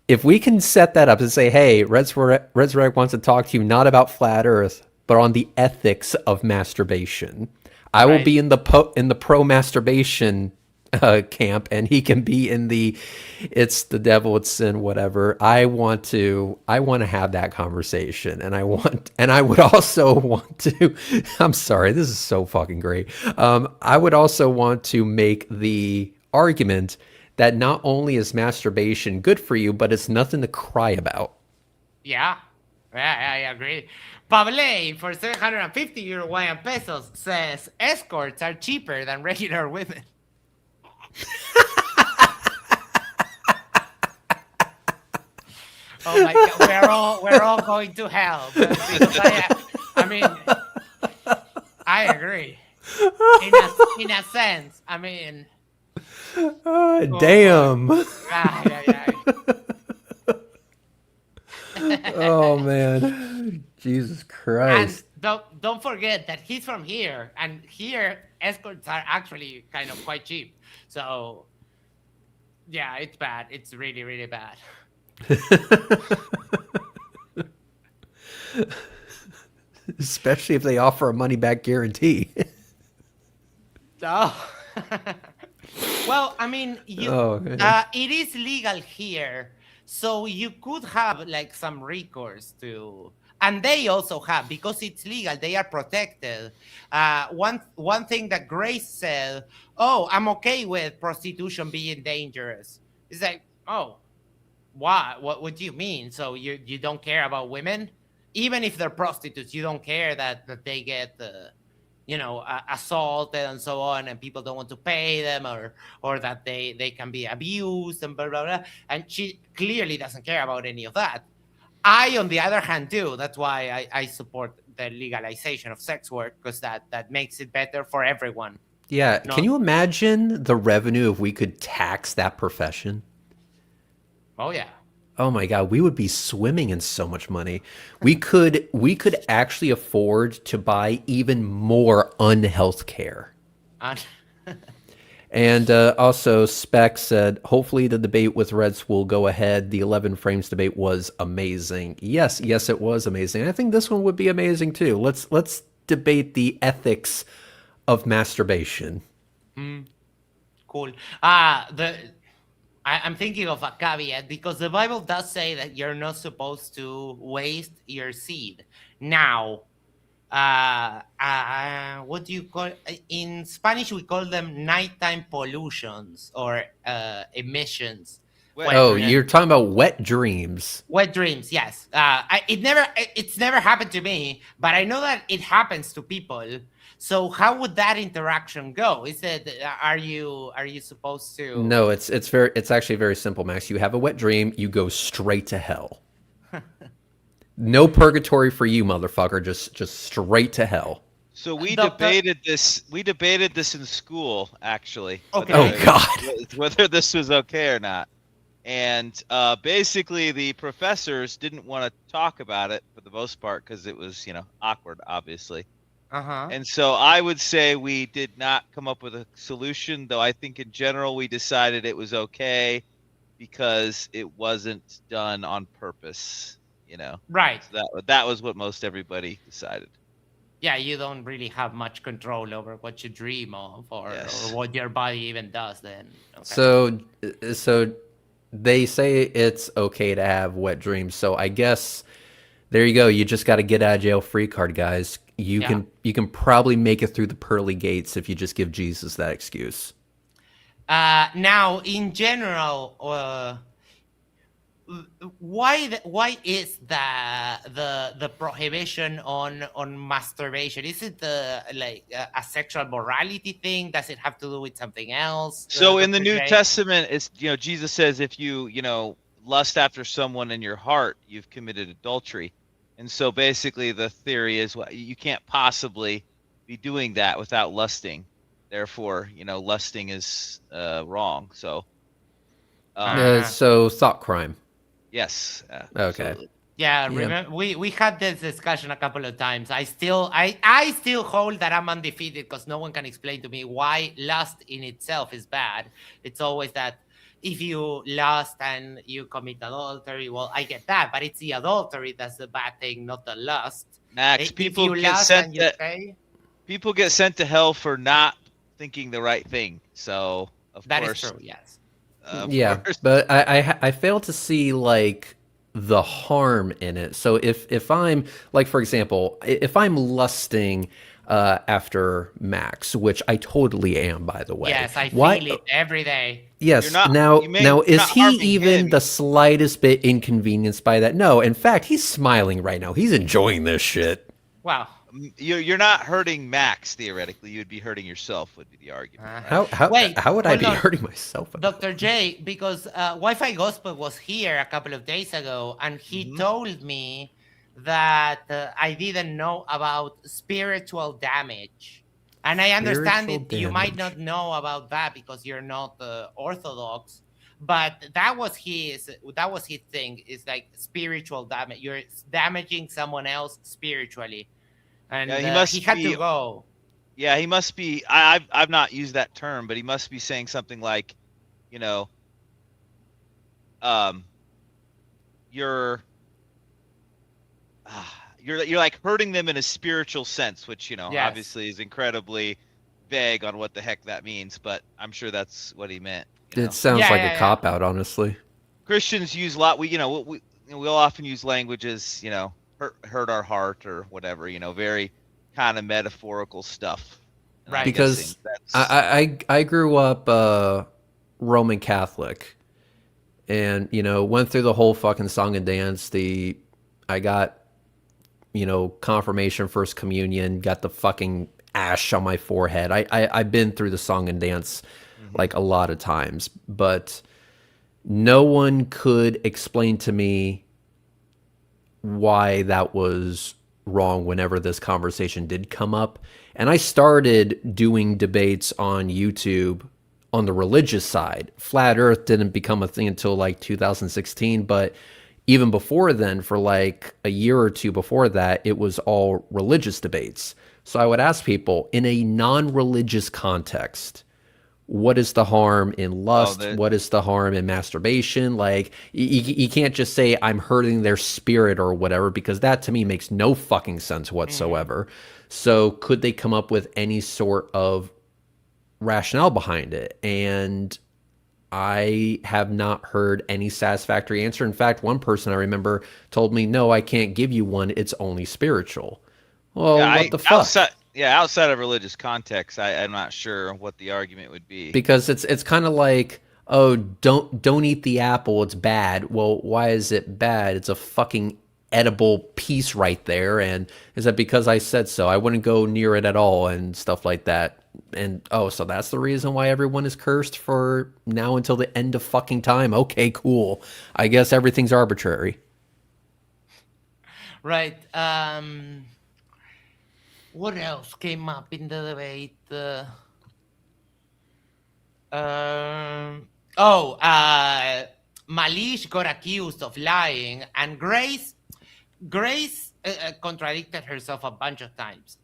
if we can set that up and say, hey, Redsreg wants to talk to you not about flat Earth, but on the ethics of masturbation. I will be in the pro masturbation camp, and he can be in the it's the devil, it's sin, whatever. I want to have that conversation, and I would also want to I'm sorry, this is so fucking great. I would also want to make the argument that not only is masturbation good for you, but it's nothing to cry about. Yeah, I agree. Pavle, for 750 Uruguayan pesos, says escorts are cheaper than regular women. Oh my God, we're all going to hell. Because I mean, I agree. In a sense, I mean. Damn. Oh man, Jesus Christ! And don't forget that he's from here, and here escorts are actually kind of quite cheap. So yeah, it's bad. It's really, really bad. Especially if they offer a money back guarantee. Oh. Well, I mean, it is legal here, so you could have like some recourse to, and they also have, because it's legal, they are protected. One thing that Grace said, oh, I'm okay with prostitution being dangerous. It's like, oh, why? What do you mean? So you don't care about women? Even if they're prostitutes, you don't care that they get assaulted and so on, and people don't want to pay them, or that they can be abused and blah, blah, blah. And she clearly doesn't care about any of that. I, on the other hand, do. That's why I support the legalization of sex work, because that makes it better for everyone. Yeah. Can you imagine the revenue if we could tax that profession? Oh, yeah. Oh my God, we would be swimming in so much money. We could actually afford to buy even more unhealth care. And also, Spec said, hopefully the debate with Reds will go ahead. The 11 frames debate was amazing. Yes, it was amazing. I think this one would be amazing too. Let's debate the ethics of masturbation. Cool. I'm thinking of a caveat, because the Bible does say that you're not supposed to waste your seed. Now, what do you call in Spanish? We call them nighttime pollutions or emissions. You're talking about wet dreams. Wet dreams, yes. It's never happened to me, but I know that it happens to people. So how would that interaction go? Is it are you supposed to? No, it's actually very simple, Max. You have a wet dream, you go straight to hell. No purgatory for you, motherfucker. Just straight to hell. So we Doctor- debated this. We debated this in school, actually. Okay. Oh, whether- God. Whether this was okay or not. And basically, the professors didn't want to talk about it for the most part because it was, awkward, obviously. Uh-huh. And so I would say we did not come up with a solution, though I think in general we decided it was okay because it wasn't done on purpose, Right. So that was what most everybody decided. Yeah, you don't really have much control over what you dream of or Yes. what your body even does then. Okay. So they say it's okay to have wet dreams. So I guess there you go. You just got to get out of jail free card, guys. You can probably make it through the pearly gates if you just give Jesus that excuse. Now, in general, why is the prohibition on masturbation? Is it a sexual morality thing? Does it have to do with something else? So in the Dr. New J? Testament, it's Jesus says if you lust after someone in your heart, you've committed adultery. And so basically the theory is you can't possibly be doing that without lusting. Therefore, lusting is wrong. So So thought crime. yes. Okay. Absolutely. Yeah, Yeah. remember we had this discussion a couple of times. I still hold that I'm undefeated because no one can explain to me why lust in itself is bad. It's always that if you lust and you commit adultery, well, I get that, but it's the adultery that's the bad thing, not the lust. Max, If people you get lust sent and you stay, people get sent to hell for not thinking the right thing. So of that is course, true. Yes. of Yeah, course. but I fail to see like the harm in it. So if I'm like, for example, if I'm lusting after Max, which I totally am, by the way. Yes, I why? feel it every day. Yes. You're not- now, you may- now you're is not he harming even him. the slightest bit inconvenienced by that? No. In fact, he's smiling right now. He's enjoying this shit. Wow. You're not hurting Max theoretically. You'd be hurting yourself. Would be the argument. Right? Wait, How would I hold be on. hurting myself? about Dr. J, because Wi-Fi Gospel was here a couple of days ago, and he told me that I didn't know about spiritual damage. And I understand Spiritual you might damage. not know about that because you're not Orthodox, but that was his thing. Is like spiritual damage. You're damaging someone else spiritually, and Yeah, he had be- to go. Yeah, he must be. I've not used that term, but he must be saying something like, you're like hurting them in a spiritual sense, which Yes. obviously is incredibly vague on what the heck that means. But I'm sure that's what he meant. It sounds Yeah, like yeah, a yeah. cop out, honestly. Christians use a lot. We'll often use languages, hurt our heart or whatever. Very kind of metaphorical stuff. And I'm Because guessing that's- I grew up Roman Catholic, and went through the whole fucking song and dance. I got confirmation, first communion, got the fucking ash on my forehead. I've been through the song and dance like a lot of times, but no one could explain to me why that was wrong whenever this conversation did come up. And I started doing debates on YouTube on the religious side. Flat Earth didn't become a thing until like 2016, but even before then, for like a year or two before that, it was all religious debates. So I would ask people in a non-religious context, what is the harm in lust? What is the harm in masturbation? Like, you can't just say I'm hurting their spirit or whatever, because that to me makes no fucking sense whatsoever. So could they come up with any sort of rationale behind it? And I have not heard any satisfactory answer. In fact, one person I remember told me, no, I can't give you one. It's only spiritual. Well, what the fuck? Outside of religious context, I'm not sure what the argument would be. Because it's kind of like, oh, don't eat the apple, it's bad. Well, why is it bad? It's a fucking edible piece right there. And is that because I said so? I wouldn't go near it at all and stuff like that. And so that's the reason why everyone is cursed for now until the end of fucking time. Okay, cool. I guess everything's arbitrary. Right. What else came up in the debate? Um, oh, Mahleej got accused of lying, and Grace contradicted herself a bunch of times.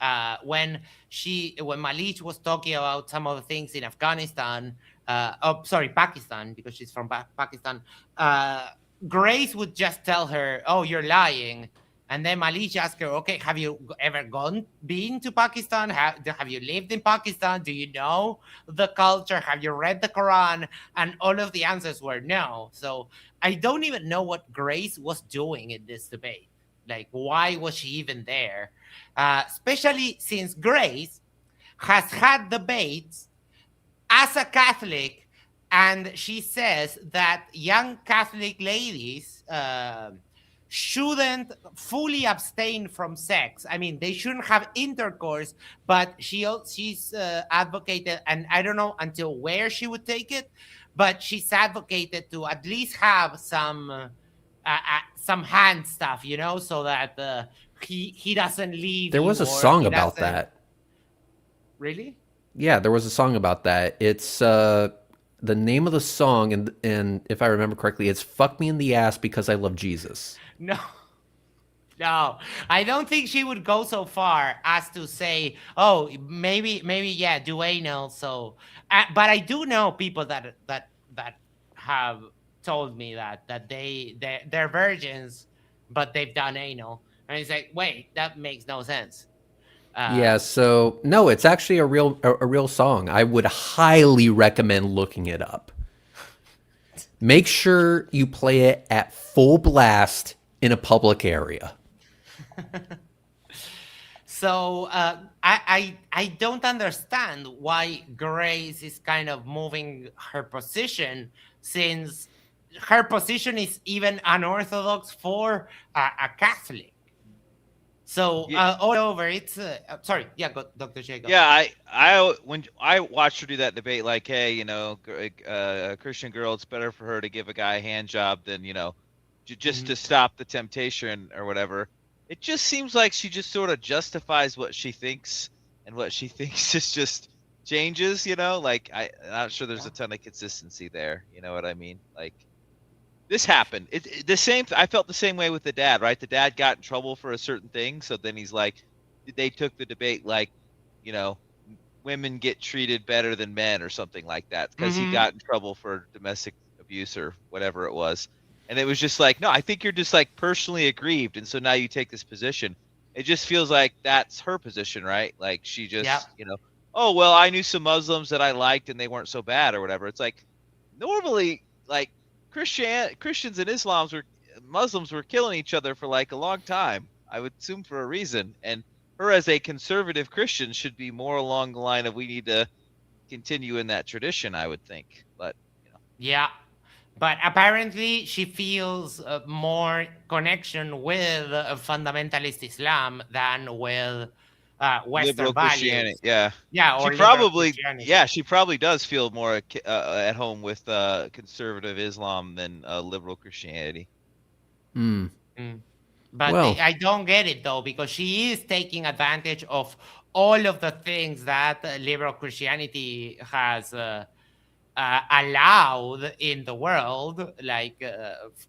When Mahleej was talking about some of the things in Afghanistan, Pakistan, because she's from Pakistan. Grace would just tell her, "Oh, you're lying." And then Mahleej asked her, "Okay, have you ever been to Pakistan? Have you lived in Pakistan? Do you know the culture? Have you read the Quran?" And all of the answers were no. So I don't even know what Grace was doing in this debate. Like, why was she even there? Especially since Grace has had debates as a Catholic, and she says that young Catholic ladies shouldn't fully abstain from sex. I mean, they shouldn't have intercourse, but she's advocated, and I don't know until where she would take it, but she's advocated to at least have some hand stuff, so that he doesn't leave. There was you, a or song he about doesn't- that. Really? Yeah, there was a song about that. It's the name of the song, and if I remember correctly, it's "Fuck Me in the Ass Because I Love Jesus." No. No, I don't think she would go so far as to say, "Oh, maybe, yeah, do anal." So, but I do know people that have told me that they're virgins, but they've done anal, and it's like, wait, that makes no sense. Yeah, so no, it's actually a real song. I would highly recommend looking it up. Make sure you play it at full blast in a public area. So I don't understand why Grace is kind of moving her position, since her position is even unorthodox for a Catholic. So all over, it's sorry, yeah, go, Dr. Jacob. Yeah, when I watched her do that debate, like, hey, a Christian girl, it's better for her to give a guy a hand job than just to stop the temptation or whatever. It just seems like she just sort of justifies what she thinks, and what she thinks just changes. Like I'm not sure there's a ton of consistency there. You know what I mean? Like, this happened. The same. I felt the same way with the dad, right? The dad got in trouble for a certain thing, so then he's like, they took the debate like, women get treated better than men or something like that, because he got in trouble for domestic abuse or whatever it was. And it was just like, no, I think you're just like personally aggrieved, and so now you take this position. It just feels like that's her position, right? Like she just, oh well, I knew some Muslims that I liked and they weren't so bad or whatever. It's like, normally, like, Christians and Muslims were killing each other for like a long time. I would assume for a reason. And her as a conservative Christian should be more along the line of, we need to continue in that tradition, I would think. But yeah, but apparently she feels more connection with fundamentalist Islam than with Western liberal values. Christianity, yeah. Or she probably does feel more at home with conservative Islam than liberal Christianity. But I don't get it, though, because she is taking advantage of all of the things that liberal Christianity has allowed in the world, like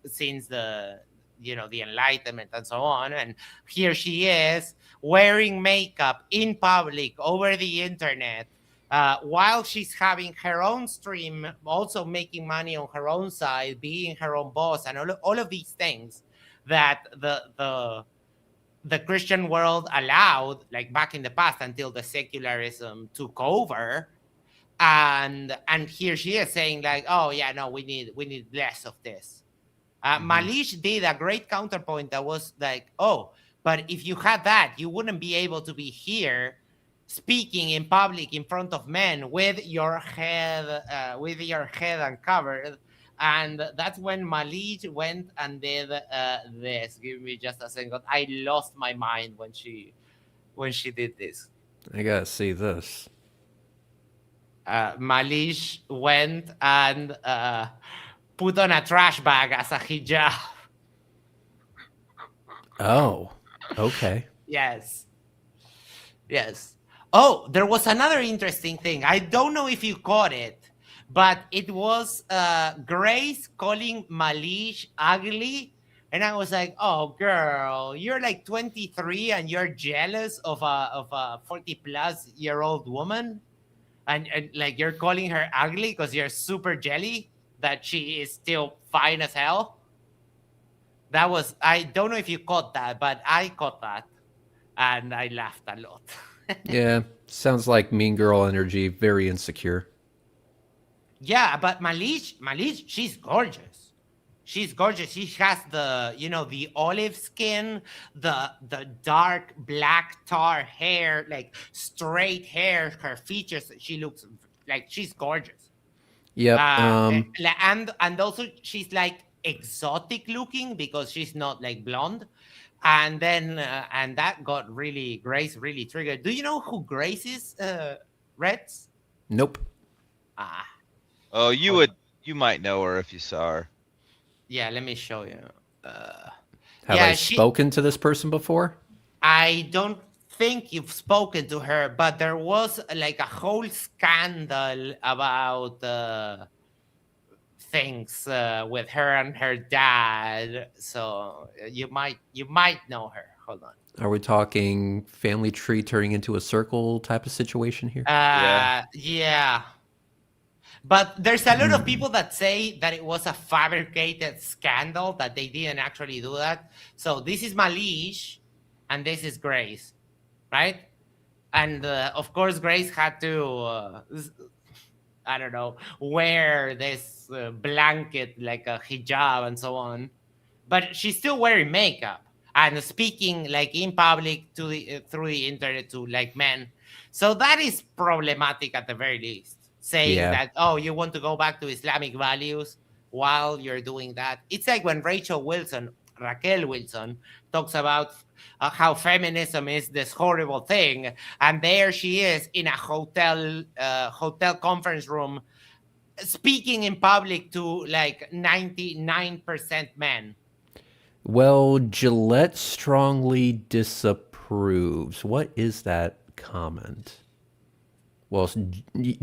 since the Enlightenment and so on. And here she is wearing makeup in public over the internet, while she's having her own stream, also making money on her own side, being her own boss, and all of these things that the Christian world allowed, like back in the past, until the secularism took over. And here she is saying like, oh yeah, no, we need less of this. Mahleej did a great counterpoint that was like, oh, but if you had that, you wouldn't be able to be here speaking in public in front of men with your head uncovered. And that's when Mahleej went and did this. Give me just a second. I lost my mind when she did this. I gotta see this. Mahleej went and put on a trash bag as a hijab. Oh, okay. Yes. Yes. Oh, there was another interesting thing. I don't know if you caught it, but it was Grace calling Mahleej ugly. And I was like, oh, girl, you're like 23 and you're jealous of a 40 plus year old woman. And like you're calling her ugly because you're super jelly that she is still fine as hell. That was, I don't know if you caught that, but I caught that. And I laughed a lot. Yeah, sounds like mean girl energy, very insecure. Yeah, but Mahleej, she's gorgeous. She's gorgeous. She has the, the olive skin, the dark black tar hair, like straight hair, her features. She looks like she's gorgeous. Yep. And also she's like exotic looking because she's not like blonde. And then and that got Grace really triggered. Do you know who Grace is, Reds? Nope. Ah, Oh, you might know her if you saw her. yeah. Let me show you. Have yeah, I spoken to this person before? I don't think you've spoken to her, but there was like a whole scandal about things with her and her dad. So you might know her. Hold on. Are we talking family tree turning into a circle type of situation here? Yeah. But there's a lot of people that say that it was a fabricated scandal, that they didn't actually do that. So this is Mahleej, and this is Grace, right? And of course, Grace had to, I don't know, wear this blanket like a hijab and so on. But she's still wearing makeup and speaking like in public to the through the internet to like men. So that is problematic at the very least. Saying that, oh, you want to go back to Islamic values while you're doing that. It's like when Raquel Wilson, talks about how feminism is this horrible thing, and there she is in a hotel conference room speaking in public to like 99% men. Well, Gillette strongly disapproves. What is that comment? Well,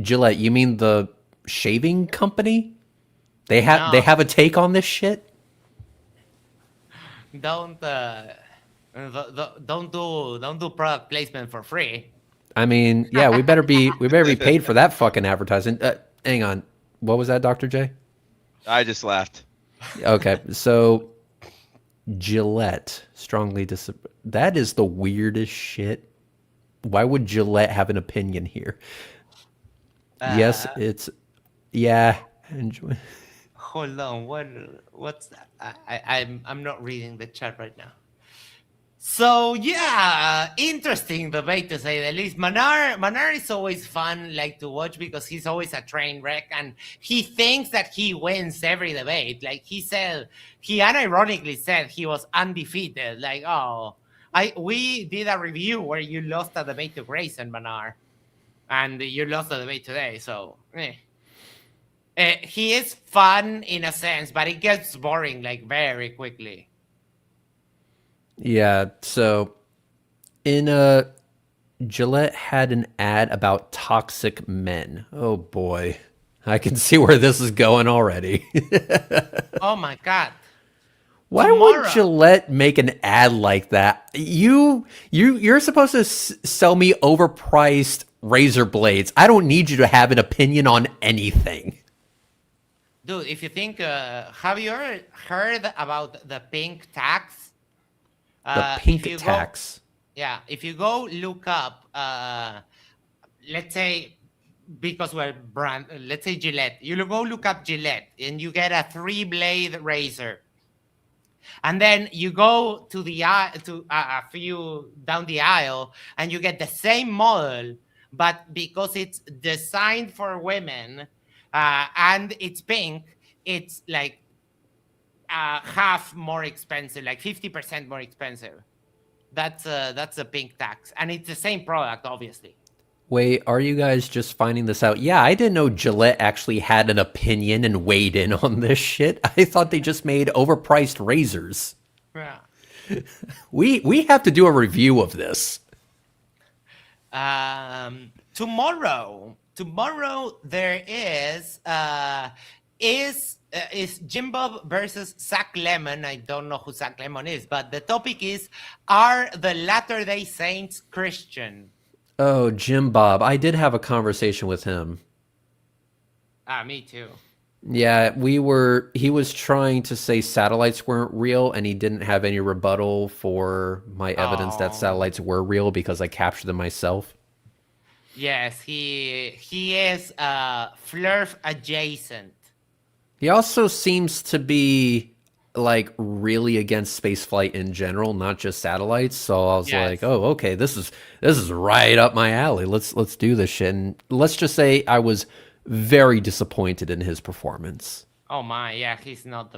Gillette, you mean the shaving company? They have a take on this shit? Don't do product placement for free. I mean, yeah, we better be paid for that fucking advertising. Hang on. What was that, Dr. J? I just laughed. Okay, so Gillette strongly that is the weirdest shit. Why would Gillette have an opinion here? Yes, it's enjoy. Hold on, what's that? I'm not reading the chat right now. So yeah, interesting debate to say the least. Manar is always fun like to watch because he's always a train wreck and he thinks that he wins every debate. Like he unironically said he was undefeated. Like, oh, we did a review where you lost a debate to Grace and Manar, and you lost the debate today. So he is fun in a sense, but it gets boring like very quickly. Yeah, so Gillette had an ad about toxic men. Oh boy. I can see where this is going already. Oh my god. Why would Gillette make an ad like that? You're supposed to sell me overpriced razor blades. I don't need you to have an opinion on anything. Dude, if you think, have you ever heard about the pink tax? The pink tax. If you go look up, let's say, because we're let's say Gillette. You go look up Gillette, and you get a 3-blade razor. And then you go to a few down the aisle, and you get the same model, but because it's designed for women and it's pink, it's like half more expensive, like 50% more expensive. That's a pink tax, and it's the same product, obviously. Wait, are you guys just finding this out? Yeah, I didn't know Gillette actually had an opinion and weighed in on this shit. I thought they just made overpriced razors. Yeah. We have to do a review of this. Tomorrow there is Jim Bob versus Zach Lemon. I don't know who Zach Lemon is, but the topic is: are the Latter-day Saints Christian? Oh, Jim Bob. I did have a conversation with him. Me too. Yeah, he was trying to say satellites weren't real, and he didn't have any rebuttal for my evidence that Oh. satellites were real because I captured them myself. Yes, he is Flurf adjacent. He also seems to be like really against spaceflight in general, not just satellites. So I was Yes. like, "Oh, okay, this is right up my alley. Let's do this shit." And let's just say I was very disappointed in his performance. Oh my, yeah, he's not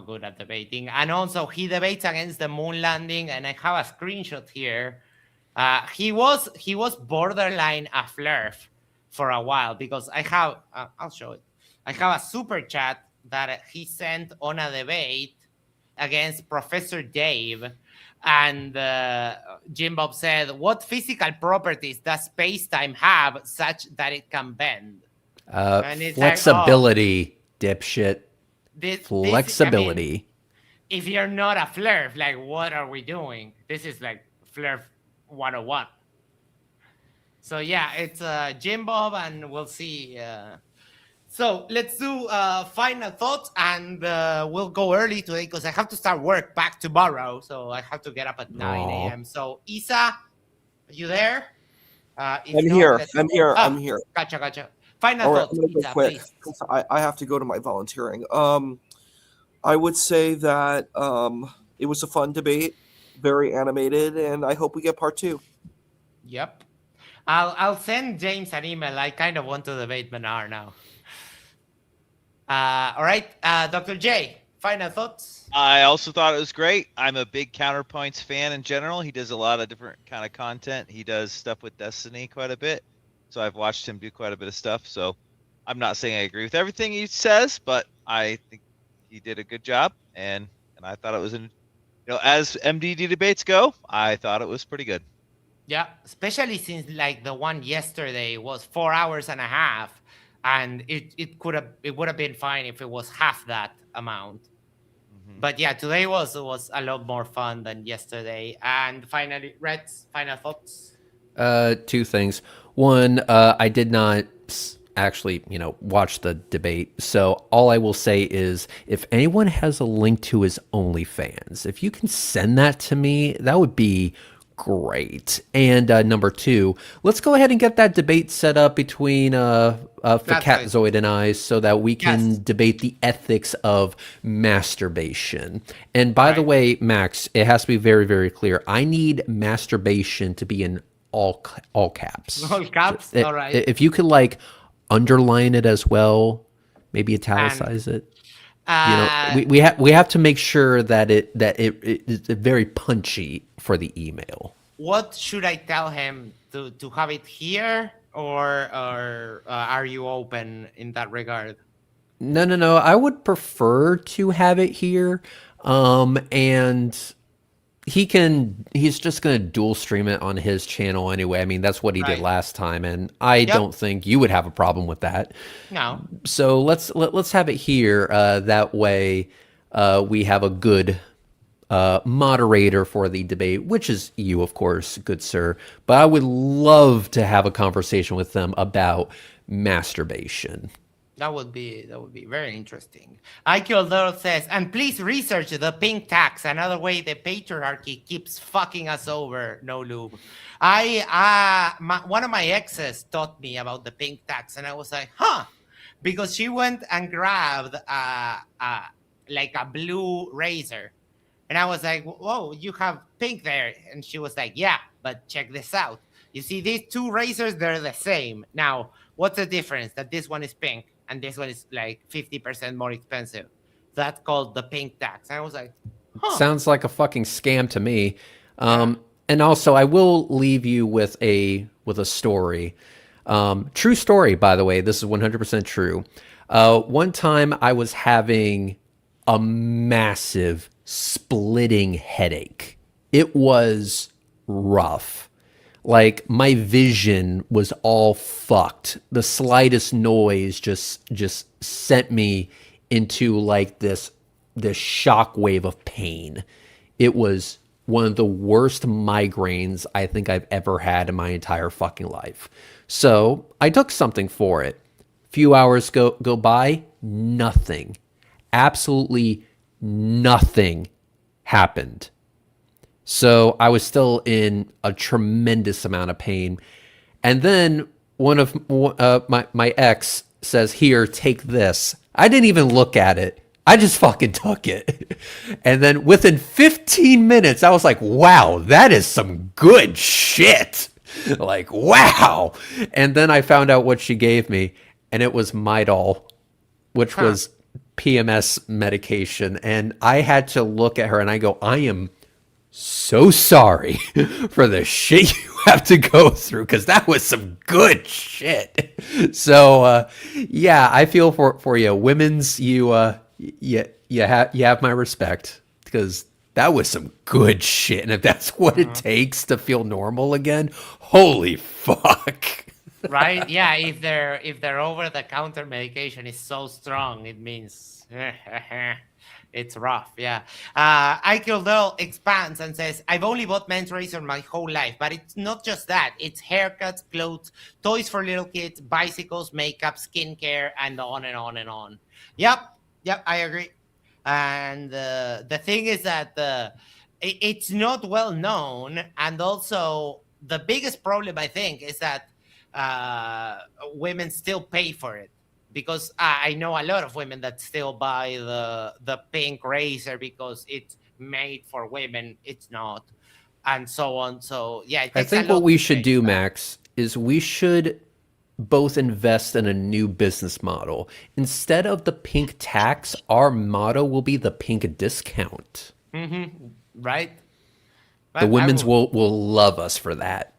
good at debating, and also he debates against the moon landing. And I have a screenshot here. He was borderline a Flurf for a while because I have I'll show it. I have a super chat that he sent on a debate against Professor Dave, and Jim Bob said, "What physical properties does space-time have such that it can bend?" And it's like, Flexibility, dipshit. This, Flexibility. I mean, if you're not a Flurf, like, what are we doing? This is like Flurf 101. So yeah, it's Jim Bob, and we'll see. So let's do final thoughts, and we'll go early today because I have to start work back tomorrow. So I have to get up at 9 a.m. So Isa, are you there? I'm here. I'm here. Gotcha. Final All right, thoughts, I'm gonna go Isa, quick please. 'cause I have to go to my volunteering. I would say that it was a fun debate, very animated, and I hope we get part 2. Yep. I'll send James an email. I kind of want to debate Manar now. All right, Dr. J, final thoughts? I also thought it was great. I'm a big Counterpoints fan in general. He does a lot of different kind of content. He does stuff with Destiny quite a bit. So I've watched him do quite a bit of stuff. So I'm not saying I agree with everything he says, but I think he did a good job. And I thought it was as MDD debates go, I thought it was pretty good. Yeah, especially since like the one yesterday was 4 hours and a half, and it would have been fine if it was half that amount. But yeah, today was a lot more fun than yesterday. And finally, Red's final thoughts. 2 things. One, I did not actually, watch the debate. So all I will say is if anyone has a link to his OnlyFans, if you can send that to me, that would be great. And number 2, let's go ahead and get that debate set up between Facatzoid and I so that we can debate the ethics of masturbation. And by the way, Max, it has to be very, very clear. I need masturbation to be in all caps. All caps? All right. If you could underline it as well, maybe italicize it. We have to make sure that it is very punchy for the email. What should I tell him to have it here, or are you open in that regard? No. I would prefer to have it here, and he's just going to dual stream it on his channel anyway. I mean, that's what he did last time, and I don't think you would have a problem with that. No. So let's have it here. That way, we have a good moderator for the debate, which is you, of course, good sir. But I would love to have a conversation with them about masturbation. That would be very interesting. Ike says, and please research the pink tax, another way the patriarchy keeps fucking us over. No lube. One of my exes taught me about the pink tax, and I was like, huh, because she went and grabbed like a blue razor, and I was like, whoa, you have pink there, and she was like, yeah, but check this out. You see these 2 razors, they're the same. Now, what's the difference? That this one is pink and this one is like 50% more expensive. That's called the pink tax. And I was like, huh. Sounds like a fucking scam to me. And also, I will leave you with a story. True story, by the way. This is 100% true. One time I was having a massive splitting headache. It was rough. Like my vision was all fucked. The slightest noise just sent me into like this shockwave of pain. It was one of the worst migraines I think I've ever had in my entire fucking life. So I took something for it. Few hours go by, nothing. Absolutely nothing happened. So I was still in a tremendous amount of pain. And then one of my ex says, "Here, take this." I didn't even look at it. I just fucking took it. And then within 15 minutes, I was like, wow, that is some good shit. Like, wow. And then I found out what she gave me, and it was Midol, which was PMS medication. And I had to look at her and I go, I am so sorry for the shit you have to go through, because that was some good shit. So yeah, I feel for you. Women's, you have my respect, because that was some good shit. And if that's what it takes to feel normal again, holy fuck. Right? Yeah, if their over the counter medication is so strong, it means it's rough. Yeah. Aikildel expands and says, I've only bought men's razor my whole life, but it's not just that. It's haircuts, clothes, toys for little kids, bicycles, makeup, skincare, and on and on and on. Yep, I agree. And the thing is that it's not well known, and also the biggest problem I think is that women still pay for it, because I know a lot of women that still buy the pink razor because it's made for women. It's not, and so on. So yeah, I think what we should do, Max, is we should both invest in a new business model. Instead of the pink tax, our motto will be the pink discount. Mm-hmm. Right? The women's will love us for that.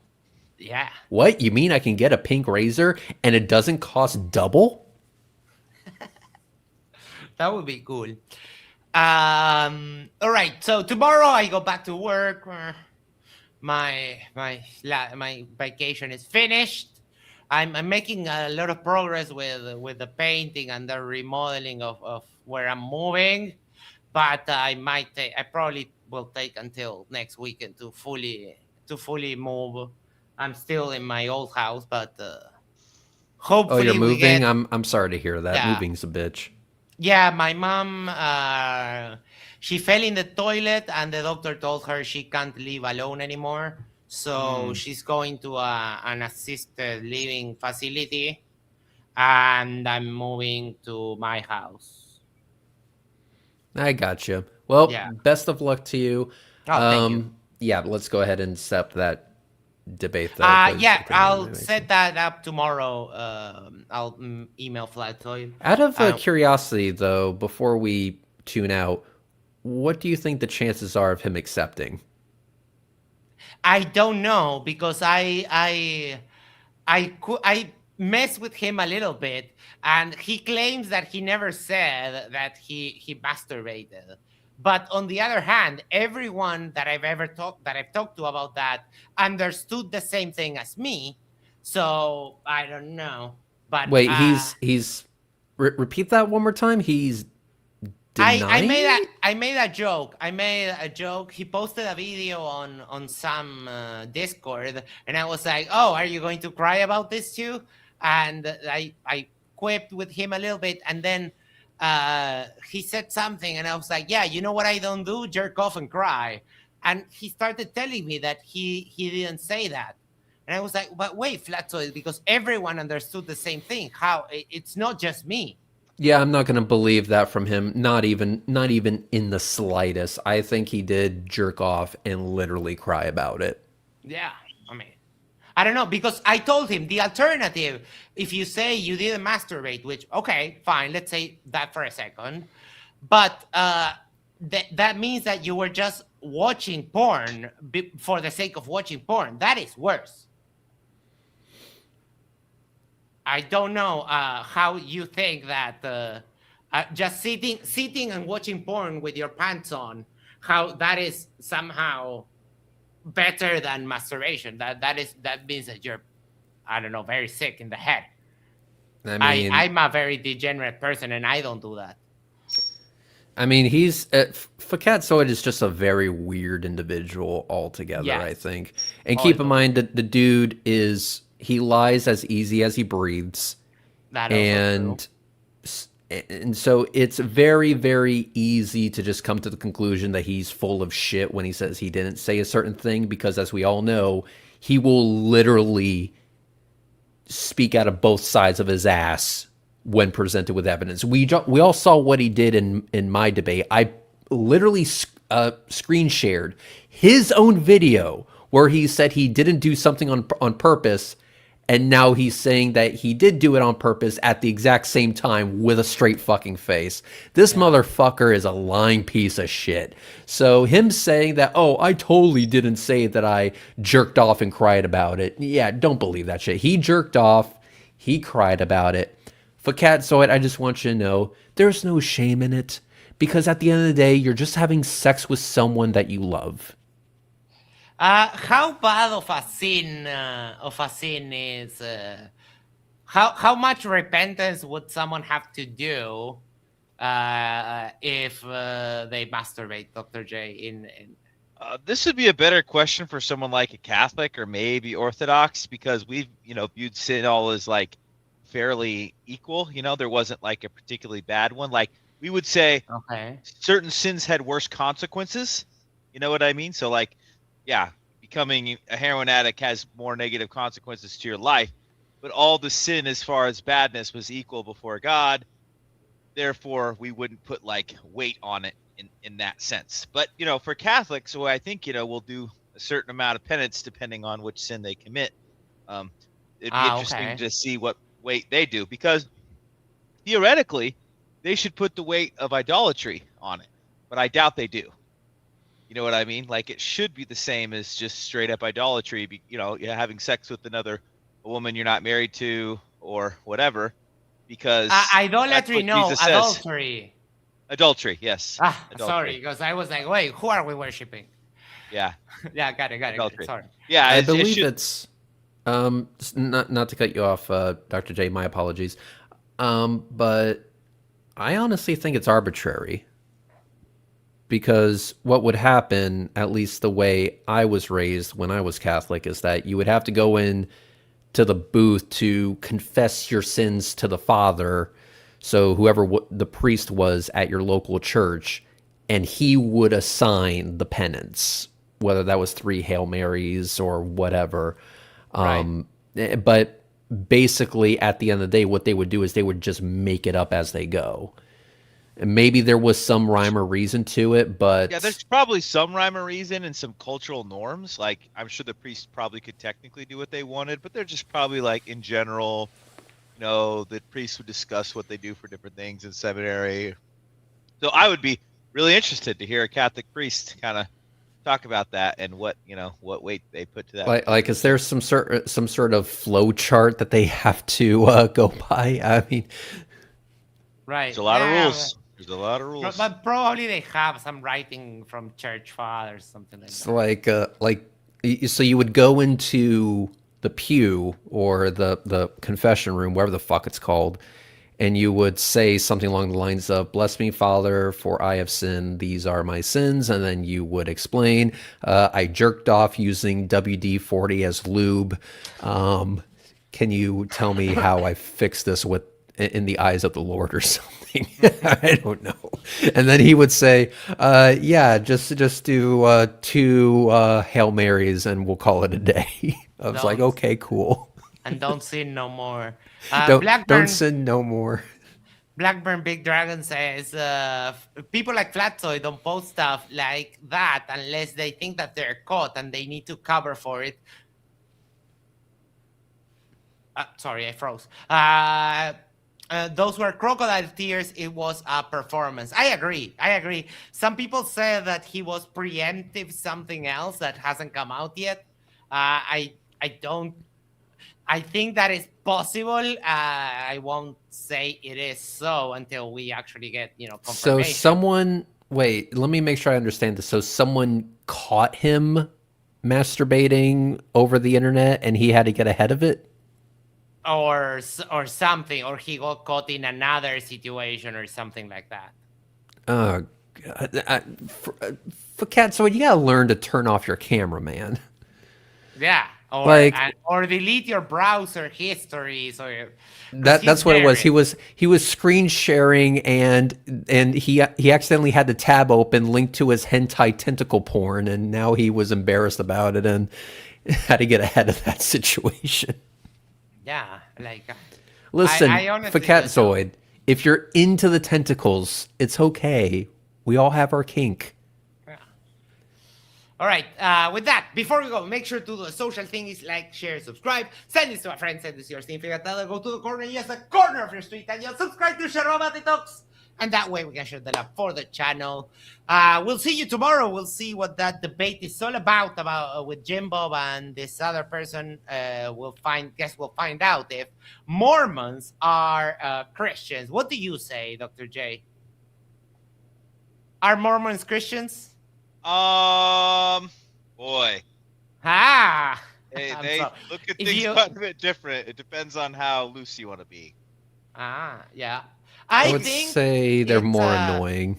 Yeah. What? You mean I can get a pink razor and it doesn't cost double? That would be cool. All right. So tomorrow I go back to work. My vacation is finished. I'm making a lot of progress with the painting and the remodeling of where I'm moving, but I probably will take until next weekend to fully move. I'm still in my old house, but hopefully you're moving? we get. I'm sorry to hear that. Yeah. Moving's a bitch. Yeah, my mom, she fell in the toilet and the doctor told her she can't live alone anymore. So she's going to an assisted living facility, and I'm moving to my house. I gotcha. Well, Yeah. best of luck to you. Oh, thank you. Yeah, let's go ahead and set that debate, though. Yeah, I'll set that up tomorrow. I'll email Flatoid. Out of curiosity, though, before we tune out, what do you think the chances are of him accepting? I don't know, because I messed with him a little bit, and he claims that he never said that he masturbated. But on the other hand, everyone that I've talked to about that understood the same thing as me. So I don't know. But wait, he's repeat that one more time. He's denying? I made a joke. He posted a video on some Discord, and I was like, "Oh, are you going to cry about this too?" And I quipped with him a little bit, and then he said something, and I was like, "Yeah, you know what I don't do? Jerk off and cry." And he started telling me that he didn't say that, and I was like, "But wait, Flatsoid, because everyone understood the same thing. How it's not just me." Yeah, I'm not going to believe that from him. Not even in the slightest. I think he did jerk off and literally cry about it. Yeah, I mean, I don't know, because I told him the alternative, if you say you didn't masturbate, which, okay, fine, let's say that for a second, but that means that you were just watching porn for the sake of watching porn. That is worse. I don't know how you think that just sitting and watching porn with your pants on, how that is somehow better than masturbation. That means that you're, I don't know, very sick in the head. I mean, I'm a very degenerate person, and I don't do that. he's Fakatsoid is just a very weird individual altogether. Yes. I think, and keep in mind that the dude he lies as easy as he breathes, That also and true. and so it's very, very easy to just come to the conclusion that he's full of shit when he says he didn't say a certain thing, because as we all know, he will literally speak out of both sides of his ass when presented with evidence. We all saw what he did in my debate. I literally screen shared his own video where he said he didn't do something on purpose, and now he's saying that he did do it on purpose at the exact same time with a straight fucking face. This motherfucker is a lying piece of shit. So him saying that, oh, I totally didn't say that I jerked off and cried about it. Yeah, don't believe that shit. He jerked off. He cried about it. For Catzoid, I just want you to know there's no shame in it, because at the end of the day, you're just having sex with someone that you love. How bad of a sin is? How much repentance would someone have to do if they masturbate, Dr. J? This would be a better question for someone like a Catholic or maybe Orthodox, because we've viewed sin all as like fairly equal. There wasn't like a particularly bad one. Like we would say, Okay. certain sins had worse consequences. You know what I mean? So like, yeah, becoming a heroin addict has more negative consequences to your life, but all the sin as far as badness was equal before God. Therefore, we wouldn't put like weight on it in that sense. But, for Catholics, so I think, we'll do a certain amount of penance depending on which sin they commit. It'd be interesting to see what weight they do, because theoretically, they should put the weight of idolatry on it, but I doubt they do. You know what I mean? Like, it should be the same as just straight up idolatry. You're having sex with a woman you're not married to or whatever, because idolatry, no, adultery. Adultery, yes. Adultery. Sorry, because I was like, wait, who are we worshiping? Yeah. Yeah, got it. Sorry. Yeah, I believe it's not to cut you off, Dr. J. My apologies, but I honestly think it's arbitrary. Because what would happen, at least the way I was raised when I was Catholic, is that you would have to go in to the booth to confess your sins to the Father. So whoever the priest was at your local church, and he would assign the penance, whether that was 3 Hail Marys or whatever. Right. But basically, at the end of the day, what they would do is they would just make it up as they go. And maybe there was some rhyme or reason to it, but... Yeah, there's probably some rhyme or reason and some cultural norms. Like, I'm sure the priests probably could technically do what they wanted, but they're just probably, like, in general, the priests would discuss what they do for different things in seminary. So I would be really interested to hear a Catholic priest kind of talk about that and what weight they put to that. Like, is there some sort of flow chart that they have to go by? I mean... Right. There's a lot of rules. There's a lot of rules. But probably they have some writing from church fathers, something like that. So you would go into the pew or the confession room, wherever the fuck it's called, and you would say something along the lines of, "Bless me, Father, for I have sinned. These are my sins." And then you would explain, "I jerked off using WD-40 as lube. Can you tell me how I fix this in the eyes of the Lord," or something? I don't know. And then he would say, "Yeah, just do 2 Hail Marys and we'll call it a day." I was like, "Okay, cool." And don't sin no more. Don't sin no more. Blackburn Big Dragon says, people like Flatsoy don't post stuff like that unless they think that they're caught and they need to cover for it. Sorry, I froze. Those were crocodile tears. It was a performance. I agree. Some people say that he was preemptive something else that hasn't come out yet. I don't. I think that is possible. I won't say it is so until we actually get, confirmation. So wait, let me make sure I understand this. So someone caught him masturbating over the internet and he had to get ahead of it? or something, or he got caught in another situation or something like that. Oh, God. For Catsoid, you gotta learn to turn off your camera, man. Yeah, or Like- or delete your browser history. So That's what it was. He was screen sharing and he accidentally had the tab open linked to his hentai tentacle porn, and now he was embarrassed about it and had to get ahead of that situation. Yeah, like Listen, I honestly for don't know. Catsoid, if you're into the tentacles, it's okay. We all have our kink. All right. With that, before we go, make sure to do the social things like, share, subscribe, send this to a friend, send this to your significant other, go to the corner, yes, the corner of your street, and you'll subscribe to Yerba Talks. And that way we can share the love for the channel. We'll see you tomorrow. We'll see what that debate is all about with Jim Bob and this other person. We'll find out if Mormons are Christians. What do you say, Dr. J? Are Mormons Christians? Boy, Ah, they so- look at if things you- quite a bit different. It depends on how loose you want to be. Yeah. I would think say they're it's, more annoying.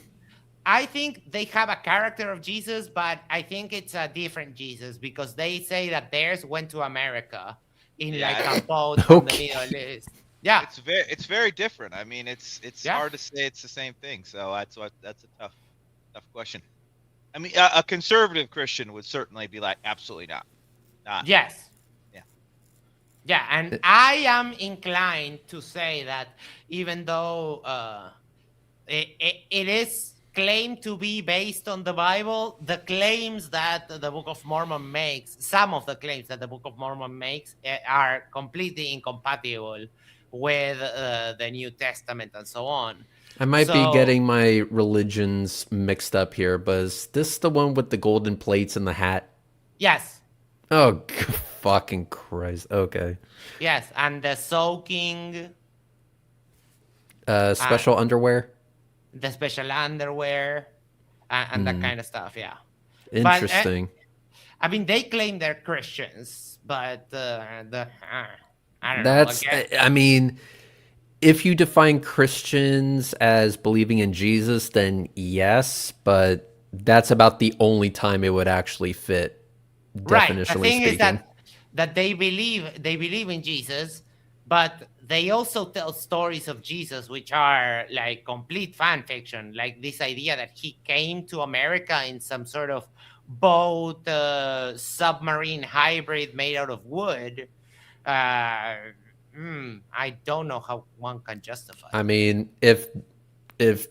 I think they have a character of Jesus, but I think it's a different Jesus because they say that theirs went to America in Yeah, like a boat from Okay. the Middle East. Yeah, It's very different. I mean, it's Yeah. hard to say it's the same thing. So that's a tough question. I mean, a conservative Christian would certainly be like, absolutely not. yes. Yeah. Yeah, and I am inclined to say that even though it is claimed to be based on the Bible, the claims that the Book of Mormon makes, some of the claims that the Book of Mormon makes are completely incompatible with the New Testament and so on. I might be So- getting my religions mixed up here, but is this the one with the golden plates and the hat? Yes, Oh, fucking Christ. Okay. yes, and the soaking, Special underwear? the special underwear, and that kind of stuff, yeah. Interesting. I mean, they claim they're Christians, but I don't That's, know. Again, I mean, if you define Christians as believing in Jesus, then yes, but that's about the only time it would actually fit, right. definitionally The thing speaking. is that they believe in Jesus, but they also tell stories of Jesus which are like complete fan fiction, like this idea that he came to America in some sort of boat submarine hybrid made out of wood. I don't know how one can justify. I mean, if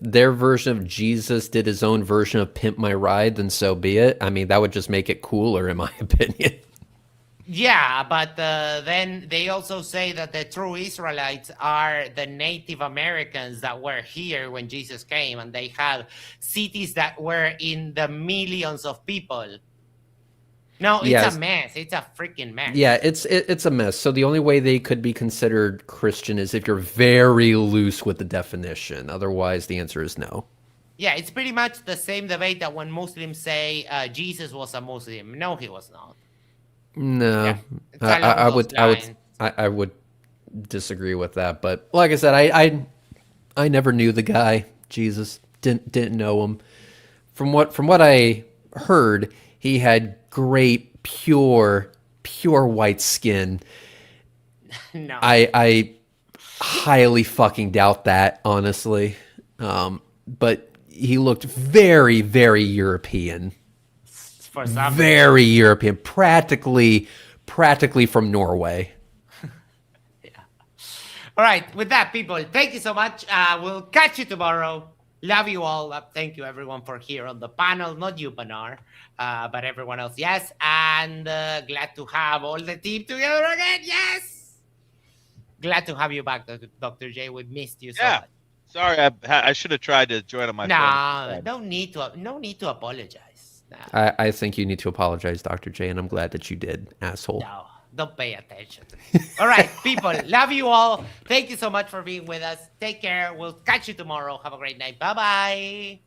their version of Jesus did his own version of Pimp My Ride, then so be it. I mean, that would just make it cooler, in my opinion. Yeah, but then they also say that the true Israelites are the Native Americans that were here when Jesus came, and they had cities that were in the millions of people. No, it's Yes. a mess. It's a freaking mess. Yeah, it's a mess. So the only way they could be considered Christian is if you're very loose with the definition. Otherwise, the answer is no. Yeah, it's pretty much the same debate that when Muslims say Jesus was a Muslim. No, he was not. No, Yeah, it's along those lines. I would disagree with that. But like I said, I never knew the guy. Jesus didn't know him. From what I heard, he had great pure white skin. No. I highly fucking doubt that, honestly. But he looked very, very European. For some Very European. Practically from Norway. All right, with that, people, thank you so much. We'll catch you tomorrow. Love you all. Thank you, everyone, for here on the panel. Not you, Manar, but everyone else, yes. And glad to have all the team together again, yes. Glad to have you back, Dr. J. We missed you so Yeah. much. Sorry, I should have tried to join on my Nah, phone. no need to apologize. Nah, I think you need to apologize, Dr. J, and I'm glad that you did, asshole. no, don't pay attention to me. All right, people, love you all. Thank you so much for being with us. Take care. We'll catch you tomorrow. Have a great night. Bye-bye.